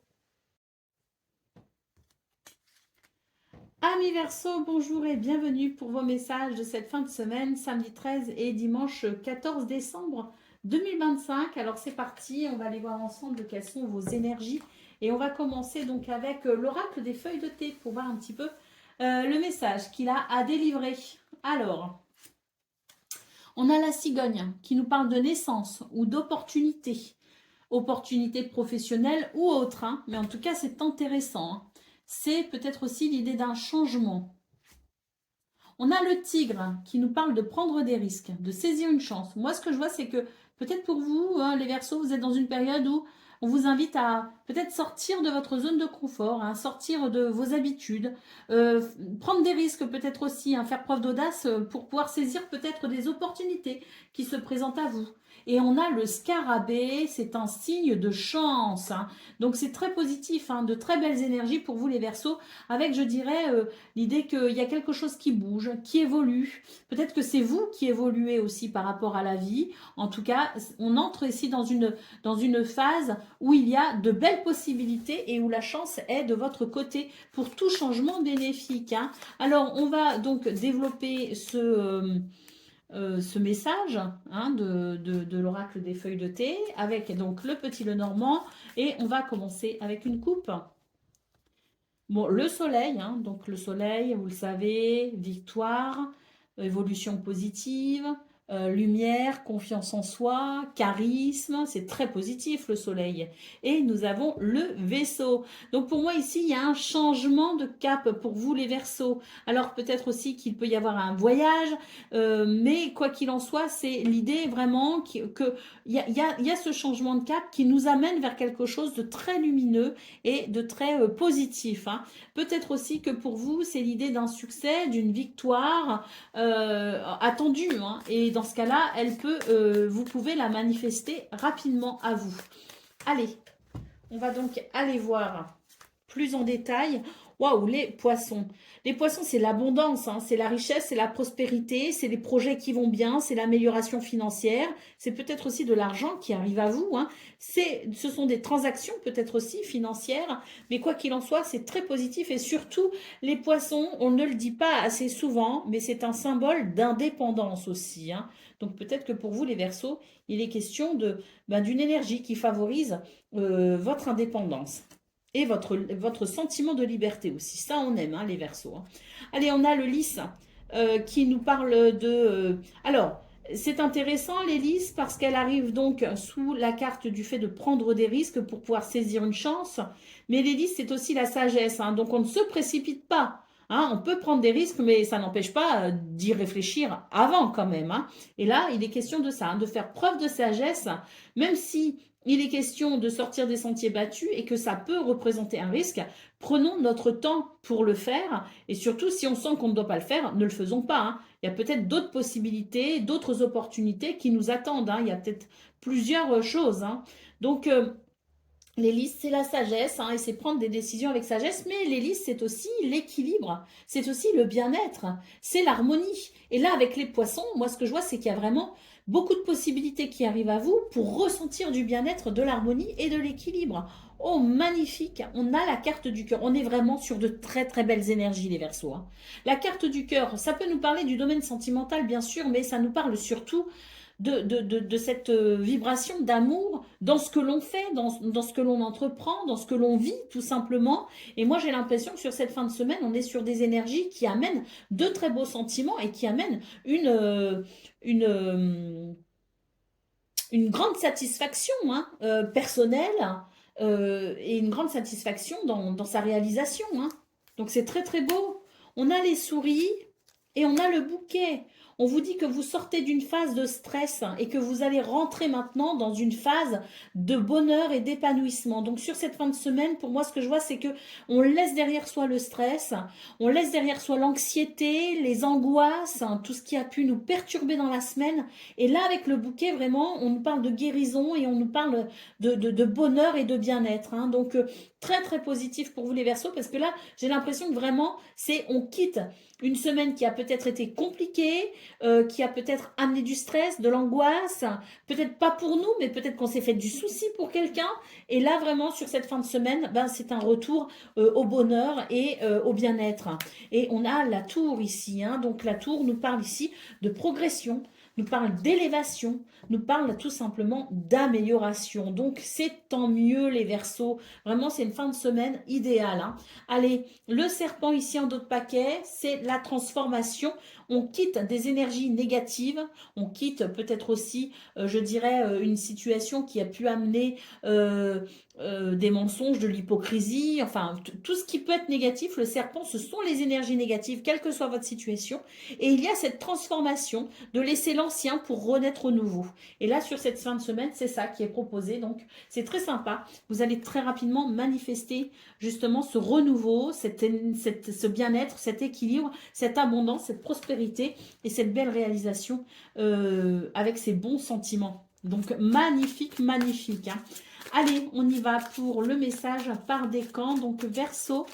Amis Verseau, bonjour et bienvenue pour vos messages de cette fin de semaine, samedi 13 et dimanche 14 décembre 2025. Alors c'est parti, on va aller voir ensemble quelles sont vos énergies. Et on va commencer donc avec l'oracle des feuilles de thé pour voir un petit peu le message qu'il a à délivrer. Alors, on a la cigogne qui nous parle de naissance ou d'opportunité. Opportunité professionnelle ou autre, hein, mais en tout cas c'est intéressant. Hein. C'est peut-être aussi l'idée d'un changement. On a le tigre qui nous parle de prendre des risques, de saisir une chance. Moi, ce que je vois, c'est que peut-être pour vous, hein, les Verseaux, vous êtes dans une période où on vous invite à peut-être sortir de votre zone de confort, hein, sortir de vos habitudes, euh, prendre des risques peut-être aussi, hein, faire preuve d'audace pour pouvoir saisir peut-être des opportunités qui se présentent à vous. Et on a le scarabée, c'est un signe de chance, hein. Donc c'est très positif, hein, de très belles énergies pour vous les Verseaux, avec je dirais l'idée qu'il y a quelque chose qui bouge, qui évolue. Peut-être que c'est vous qui évoluez aussi par rapport à la vie. En tout cas, on entre ici dans une phase où il y a de belles possibilités et où la chance est de votre côté pour tout changement bénéfique, hein. Alors, on va donc développer ce message, hein, de l'oracle des feuilles de thé avec donc le petit Lenormand et on va commencer avec une coupe. Bon, le soleil, hein, donc le soleil, vous le savez, victoire, évolution positive, lumière, confiance en soi, charisme, c'est très positif le soleil. Et nous avons le Verseau. Donc pour moi ici, il y a un changement de cap pour vous les Verseaux. Alors peut-être aussi qu'il peut y avoir un voyage, mais quoi qu'il en soit, c'est l'idée vraiment que il y a ce changement de cap qui nous amène vers quelque chose de très lumineux et de très positif, hein. Peut-être aussi que pour vous, c'est l'idée d'un succès, d'une victoire attendue, hein. Et dans ce cas-là, vous pouvez la manifester rapidement à vous. Allez, on va donc aller voir plus en détail. Waouh, les poissons. Les poissons, c'est l'abondance, hein, c'est la richesse, c'est la prospérité, c'est les projets qui vont bien, c'est l'amélioration financière, c'est peut-être aussi de l'argent qui arrive à vous, hein. Ce sont des transactions peut-être aussi financières, mais quoi qu'il en soit, c'est très positif et surtout, les poissons, on ne le dit pas assez souvent, mais c'est un symbole d'indépendance aussi, hein. Donc peut-être que pour vous, les Verseaux, il est question d'une énergie qui favorise votre indépendance et votre sentiment de liberté aussi. Ça, on aime, hein, les Verseaux, hein. Allez, on a le lys qui nous parle de... alors, c'est intéressant, les lys, parce qu'elle arrive donc sous la carte du fait de prendre des risques pour pouvoir saisir une chance. Mais les lys, c'est aussi la sagesse, hein, donc on ne se précipite pas. Hein, on peut prendre des risques, mais ça n'empêche pas d'y réfléchir avant quand même, hein. Et là, il est question de ça, hein, de faire preuve de sagesse, même si il est question de sortir des sentiers battus et que ça peut représenter un risque. Prenons notre temps pour le faire et surtout, si on sent qu'on ne doit pas le faire, ne le faisons pas, hein. Il y a peut-être d'autres possibilités, d'autres opportunités qui nous attendent, hein. Il y a peut-être plusieurs choses, hein. Donc, l'hélice, c'est la sagesse, hein, et c'est prendre des décisions avec sagesse, mais l'hélice, c'est aussi l'équilibre, c'est aussi le bien-être, c'est l'harmonie. Et là, avec les poissons, moi, ce que je vois, c'est qu'il y a vraiment beaucoup de possibilités qui arrivent à vous pour ressentir du bien-être, de l'harmonie et de l'équilibre. Oh, magnifique! On a la carte du cœur. On est vraiment sur de très très belles énergies, les Verseaux, hein. La carte du cœur, ça peut nous parler du domaine sentimental, bien sûr, mais ça nous parle surtout de cette vibration d'amour dans ce que l'on fait, dans ce que l'on entreprend, dans ce que l'on vit tout simplement. Et moi j'ai l'impression que sur cette fin de semaine, on est sur des énergies qui amènent de très beaux sentiments et qui amènent une, euh, une grande satisfaction, hein, personnelle et une grande satisfaction dans sa réalisation, hein. Donc c'est très très beau. On a les souris et on a le bouquet. On vous dit que vous sortez d'une phase de stress et que vous allez rentrer maintenant dans une phase de bonheur et d'épanouissement. Donc sur cette fin de semaine, pour moi, ce que je vois, c'est que on laisse derrière soi le stress, on laisse derrière soi l'anxiété, les angoisses, hein, tout ce qui a pu nous perturber dans la semaine. Et là, avec le bouquet, vraiment, on nous parle de guérison et on nous parle de bonheur et de bien-être, hein. Donc très très positif pour vous les Verseaux, parce que là, j'ai l'impression que vraiment, on quitte une semaine qui a peut-être été compliquée, qui a peut-être amené du stress, de l'angoisse, peut-être pas pour nous, mais peut-être qu'on s'est fait du souci pour quelqu'un. Et là, vraiment, sur cette fin de semaine, c'est un retour au bonheur et au bien-être. Et on a la tour ici, hein. Donc la tour nous parle ici de progression, nous parle d'élévation, nous parle tout simplement d'amélioration. Donc, c'est tant mieux les Verseaux. Vraiment, c'est une fin de semaine idéale, hein. Allez, le serpent ici en d'autres paquets, c'est la transformation. On quitte des énergies négatives, on quitte peut-être aussi, je dirais, une situation qui a pu amener des mensonges, de l'hypocrisie, enfin, tout ce qui peut être négatif. Le serpent, ce sont les énergies négatives, quelle que soit votre situation. Et il y a cette transformation de laisser l'ancien pour renaître au nouveau. Et là, sur cette fin de semaine, c'est ça qui est proposé. Donc, c'est très sympa. Vous allez très rapidement manifester justement ce renouveau, ce bien-être, cet équilibre, cette abondance, cette prospérité et cette belle réalisation avec ces bons sentiments. Donc, magnifique, magnifique, hein. Allez, on y va pour le message par décan. Donc, Verseau,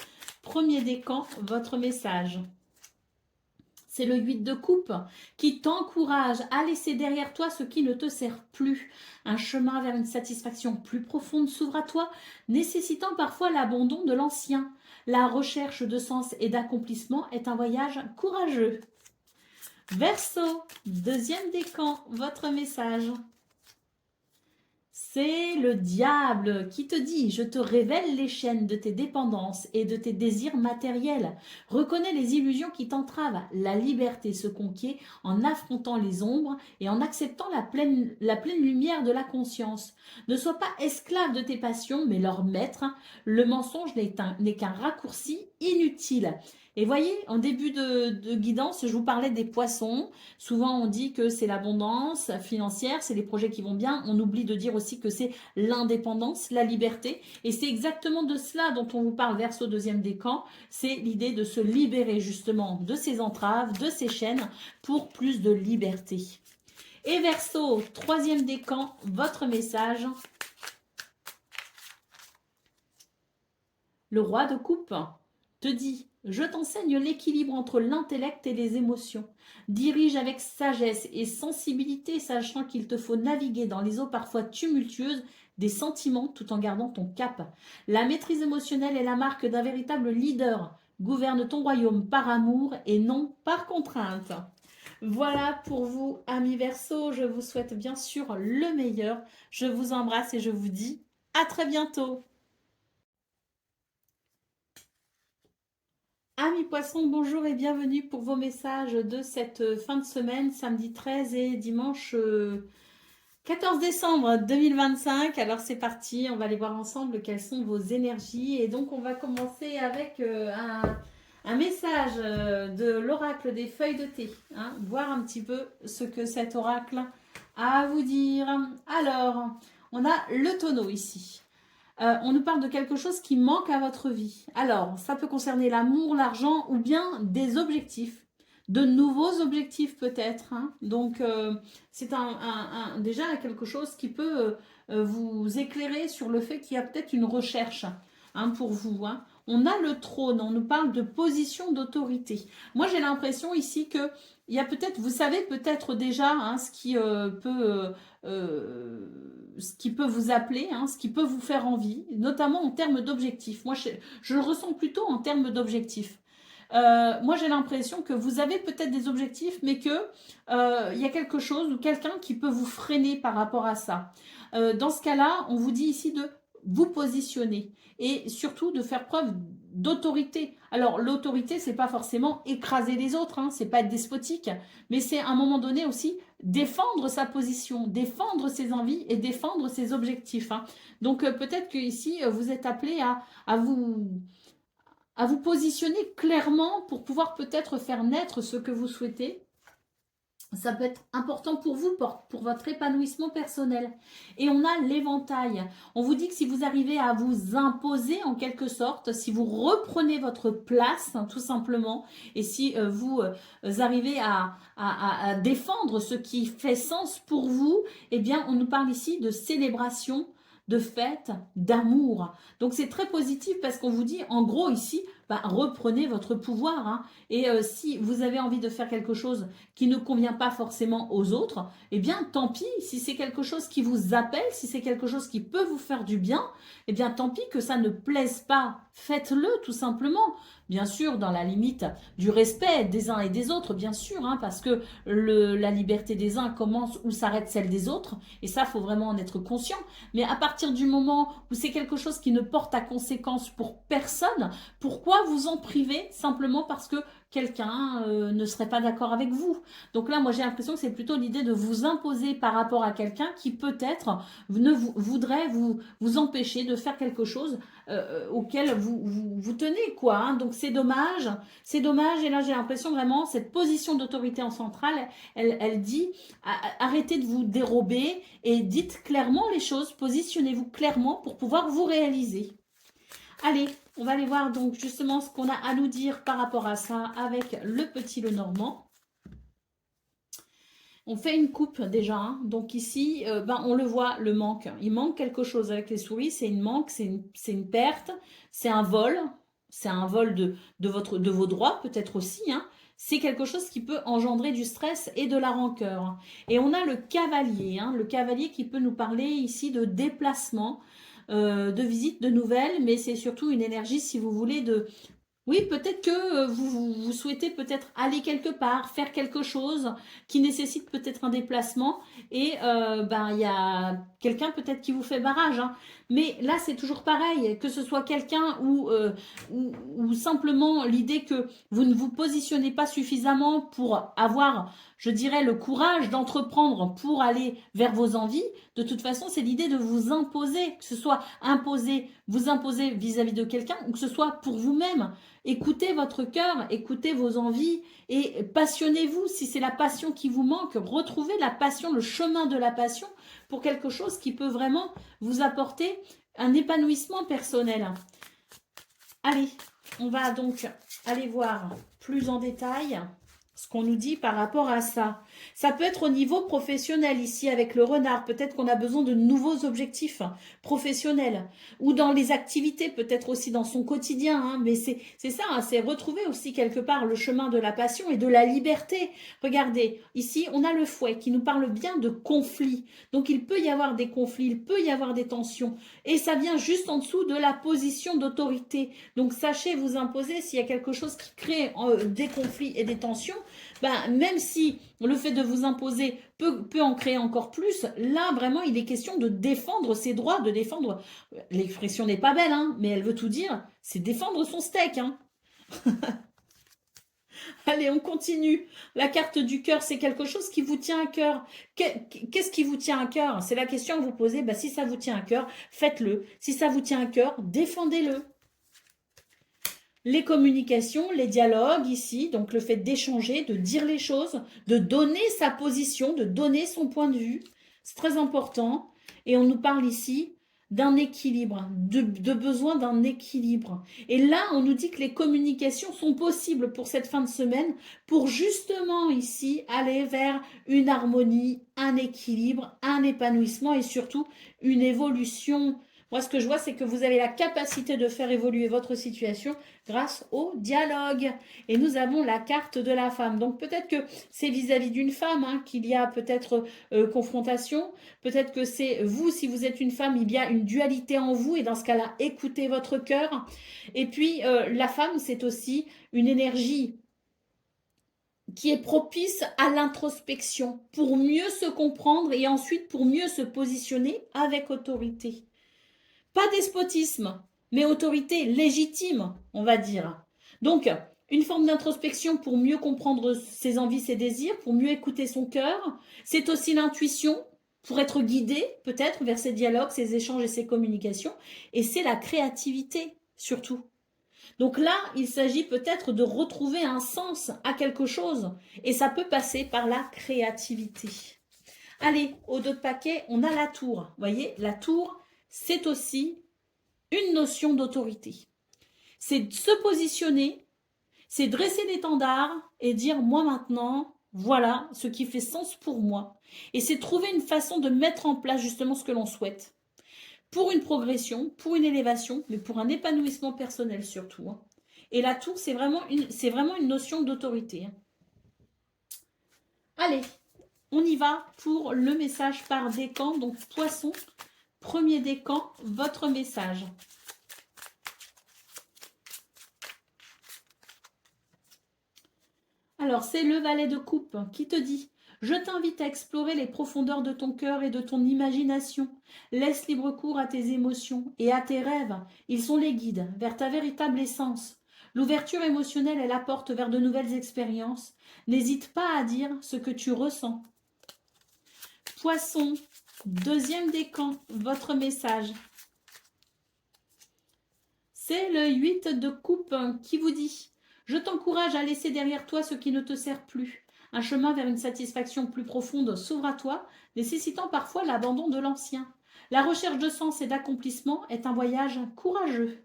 premier décan, votre message. C'est le 8 de coupe qui t'encourage à laisser derrière toi ce qui ne te sert plus. Un chemin vers une satisfaction plus profonde s'ouvre à toi, nécessitant parfois l'abandon de l'ancien. La recherche de sens et d'accomplissement est un voyage courageux. Verseau, deuxième décan, votre message. C'est le diable qui te dit, je te révèle les chaînes de tes dépendances et de tes désirs matériels. Reconnais les illusions qui t'entravent. La liberté se conquiert en affrontant les ombres et en acceptant la pleine lumière de la conscience. Ne sois pas esclave de tes passions, mais leur maître. Le mensonge n'est qu'un raccourci inutile. Et voyez, en début de guidance, je vous parlais des poissons. Souvent, on dit que c'est l'abondance financière, c'est les projets qui vont bien. On oublie de dire aussi que c'est l'indépendance, la liberté. Et c'est exactement de cela dont on vous parle Verseau deuxième décan. C'est l'idée de se libérer justement de ces entraves, de ces chaînes pour plus de liberté. Et Verseau, troisième décan, votre message. Le roi de coupe te dit, je t'enseigne l'équilibre entre l'intellect et les émotions. Dirige avec sagesse et sensibilité, sachant qu'il te faut naviguer dans les eaux parfois tumultueuses des sentiments tout en gardant ton cap. La maîtrise émotionnelle est la marque d'un véritable leader. Gouverne ton royaume par amour et non par contrainte. Voilà pour vous, amis Verseaux. Je vous souhaite bien sûr le meilleur. Je vous embrasse et je vous dis à très bientôt. Amis poissons, bonjour et bienvenue pour vos messages de cette fin de semaine, samedi 13 et dimanche 14 décembre 2025. Alors c'est parti, on va aller voir ensemble quelles sont vos énergies. Et donc on va commencer avec un message de l'oracle des feuilles de thé, hein, voir un petit peu ce que cet oracle a à vous dire. Alors, on a le tonneau ici. On nous parle de quelque chose qui manque à votre vie. Alors, ça peut concerner l'amour, l'argent ou bien des objectifs, de nouveaux objectifs peut-être, hein. Donc, c'est déjà quelque chose qui peut vous éclairer sur le fait qu'il y a peut-être une recherche, hein, pour vous, hein. On a le trône, on nous parle de position d'autorité. Moi, j'ai l'impression ici que il y a peut-être, vous savez peut-être déjà, hein, ce qui peut vous appeler, hein, ce qui peut vous faire envie, notamment en termes d'objectifs. Moi, je le ressens plutôt en termes d'objectifs. Moi, j'ai l'impression que vous avez peut-être des objectifs, mais que il y a quelque chose ou quelqu'un qui peut vous freiner par rapport à ça. Dans ce cas-là, on vous dit ici de vous positionner et surtout de faire preuve d'autorité. Alors, l'autorité, c'est pas forcément écraser les autres, hein, c'est pas être despotique, mais c'est à un moment donné aussi défendre sa position, défendre ses envies et défendre ses objectifs, hein. Donc, peut-être que ici, vous êtes appelé à vous positionner clairement pour pouvoir peut-être faire naître ce que vous souhaitez. Ça peut être important pour vous, pour votre épanouissement personnel. Et on a l'éventail. On vous dit que si vous arrivez à vous imposer en quelque sorte, si vous reprenez votre place, hein, tout simplement, et si vous arrivez à défendre ce qui fait sens pour vous, eh bien, on nous parle ici de célébration, de fête, d'amour. Donc, c'est très positif parce qu'on vous dit, en gros, ici, bah, reprenez votre pouvoir. Hein. Et si vous avez envie de faire quelque chose qui ne convient pas forcément aux autres, eh bien tant pis, si c'est quelque chose qui vous appelle, si c'est quelque chose qui peut vous faire du bien, eh bien tant pis que ça ne plaise pas, faites-le tout simplement. Bien sûr, dans la limite du respect des uns et des autres, bien sûr, hein, parce que la liberté des uns commence où s'arrête celle des autres, et ça, il faut vraiment en être conscient. Mais à partir du moment où c'est quelque chose qui ne porte à conséquence pour personne, pourquoi vous en priver simplement parce que quelqu'un ne serait pas d'accord avec vous? Donc là, moi, j'ai l'impression que c'est plutôt l'idée de vous imposer par rapport à quelqu'un qui peut-être voudrait vous empêcher de faire quelque chose auquel vous tenez, quoi. Hein. Donc c'est dommage, c'est dommage. Et là, j'ai l'impression vraiment, cette position d'autorité en centrale, elle dit, arrêtez de vous dérober et dites clairement les choses, positionnez-vous clairement pour pouvoir vous réaliser. Allez, on va aller voir donc justement ce qu'on a à nous dire par rapport à ça avec le petit Lenormand. On fait une coupe déjà, hein. Donc ici, ben, on le voit, le manque. Il manque quelque chose avec les souris, c'est une manque, c'est une perte, c'est un vol de vos droits peut-être aussi. Hein. C'est quelque chose qui peut engendrer du stress et de la rancœur. Et on a le cavalier qui peut nous parler ici de déplacement, de visite de nouvelles, mais c'est surtout une énergie, si vous voulez, oui, peut-être que vous souhaitez peut-être aller quelque part, faire quelque chose qui nécessite peut-être un déplacement et ben il y a quelqu'un peut-être qui vous fait barrage. Hein. Mais là, c'est toujours pareil, que ce soit quelqu'un ou simplement l'idée que vous ne vous positionnez pas suffisamment pour avoir, je dirais, le courage d'entreprendre pour aller vers vos envies. De toute façon, c'est l'idée de vous imposer, que ce soit vous imposer vis-à-vis de quelqu'un ou que ce soit pour vous-même. Écoutez votre cœur, écoutez vos envies et passionnez-vous. Si c'est la passion qui vous manque, retrouvez la passion, le chemin de la passion pour quelque chose qui peut vraiment vous apporter un épanouissement personnel. Allez, on va donc aller voir plus en détail ce qu'on nous dit par rapport à ça. Ça peut être au niveau professionnel ici avec le renard. Peut-être qu'on a besoin de nouveaux objectifs professionnels ou dans les activités, peut-être aussi dans son quotidien. Hein, mais c'est ça, hein, c'est retrouver aussi quelque part le chemin de la passion et de la liberté. Regardez, ici, on a le fouet qui nous parle bien de conflits. Donc, il peut y avoir des conflits, il peut y avoir des tensions. Et ça vient juste en dessous de la position d'autorité. Donc, sachez vous imposer s'il y a quelque chose qui crée des conflits et des tensions. Ben, même si le fait de vous imposer peut en créer encore plus, là, vraiment, il est question de défendre ses droits, de défendre... L'expression n'est pas belle, hein, mais elle veut tout dire. C'est défendre son steak. Hein. Allez, on continue. La carte du cœur, c'est quelque chose qui vous tient à cœur. Qu'est-ce qui vous tient à cœur? C'est la question que vous posez. Ben, si ça vous tient à cœur, faites-le. Si ça vous tient à cœur, défendez-le. Les communications, les dialogues ici, donc le fait d'échanger, de dire les choses, de donner sa position, de donner son point de vue, c'est très important. Et on nous parle ici d'un équilibre, de besoin d'un équilibre. Et là, on nous dit que les communications sont possibles pour cette fin de semaine, pour justement ici aller vers une harmonie, un équilibre, un épanouissement et surtout une évolution. Moi, ce que je vois, c'est que vous avez la capacité de faire évoluer votre situation grâce au dialogue. Et nous avons la carte de la femme. Donc, peut-être que c'est vis-à-vis d'une femme hein, qu'il y a peut-être confrontation. Peut-être que c'est vous, si vous êtes une femme, il y a une dualité en vous. Et dans ce cas-là, écoutez votre cœur. Et puis, la femme, c'est aussi une énergie qui est propice à l'introspection pour mieux se comprendre et ensuite pour mieux se positionner avec autorité. Pas despotisme, mais autorité légitime, on va dire. Donc, une forme d'introspection pour mieux comprendre ses envies, ses désirs, pour mieux écouter son cœur. C'est aussi l'intuition pour être guidé peut-être vers ces dialogues, ces échanges et ces communications. Et c'est la créativité surtout. Donc là, il s'agit peut-être de retrouver un sens à quelque chose. Et ça peut passer par la créativité. Allez, au dos de paquet, on a la tour. Vous voyez, la tour, c'est aussi une notion d'autorité. C'est se positionner, c'est dresser l'étendard et dire moi maintenant, voilà ce qui fait sens pour moi. Et c'est trouver une façon de mettre en place justement ce que l'on souhaite. Pour une progression, pour une élévation, mais pour un épanouissement personnel surtout. Hein. Et la tour, c'est vraiment une notion d'autorité. Allez, on y va pour le message par décan. Donc, Poisson, premier décan, votre message. Alors, c'est le valet de coupe qui te dit: je t'invite à explorer les profondeurs de ton cœur et de ton imagination. Laisse libre cours à tes émotions et à tes rêves. Ils sont les guides vers ta véritable essence. L'ouverture émotionnelle est la porte vers de nouvelles expériences. N'hésite pas à dire ce que tu ressens. Poisson, deuxième décan, votre message. C'est le 8 de coupe qui vous dit: je t'encourage à laisser derrière toi ce qui ne te sert plus. Un chemin vers une satisfaction plus profonde s'ouvre à toi, nécessitant parfois l'abandon de l'ancien. La recherche de sens et d'accomplissement est un voyage courageux.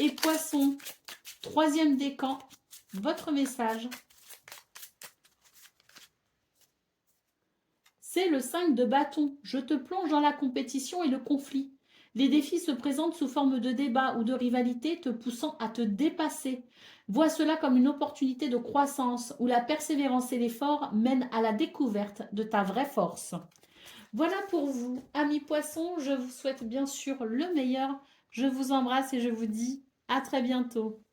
Et Poisson, troisième décan, votre message. C'est le 5 de bâton. Je te plonge dans la compétition et le conflit. Les défis se présentent sous forme de débat ou de rivalité, te poussant à te dépasser. Vois cela comme une opportunité de croissance où la persévérance et l'effort mènent à la découverte de ta vraie force. Voilà pour vous, amis poissons. Je vous souhaite bien sûr le meilleur. Je vous embrasse et je vous dis à très bientôt.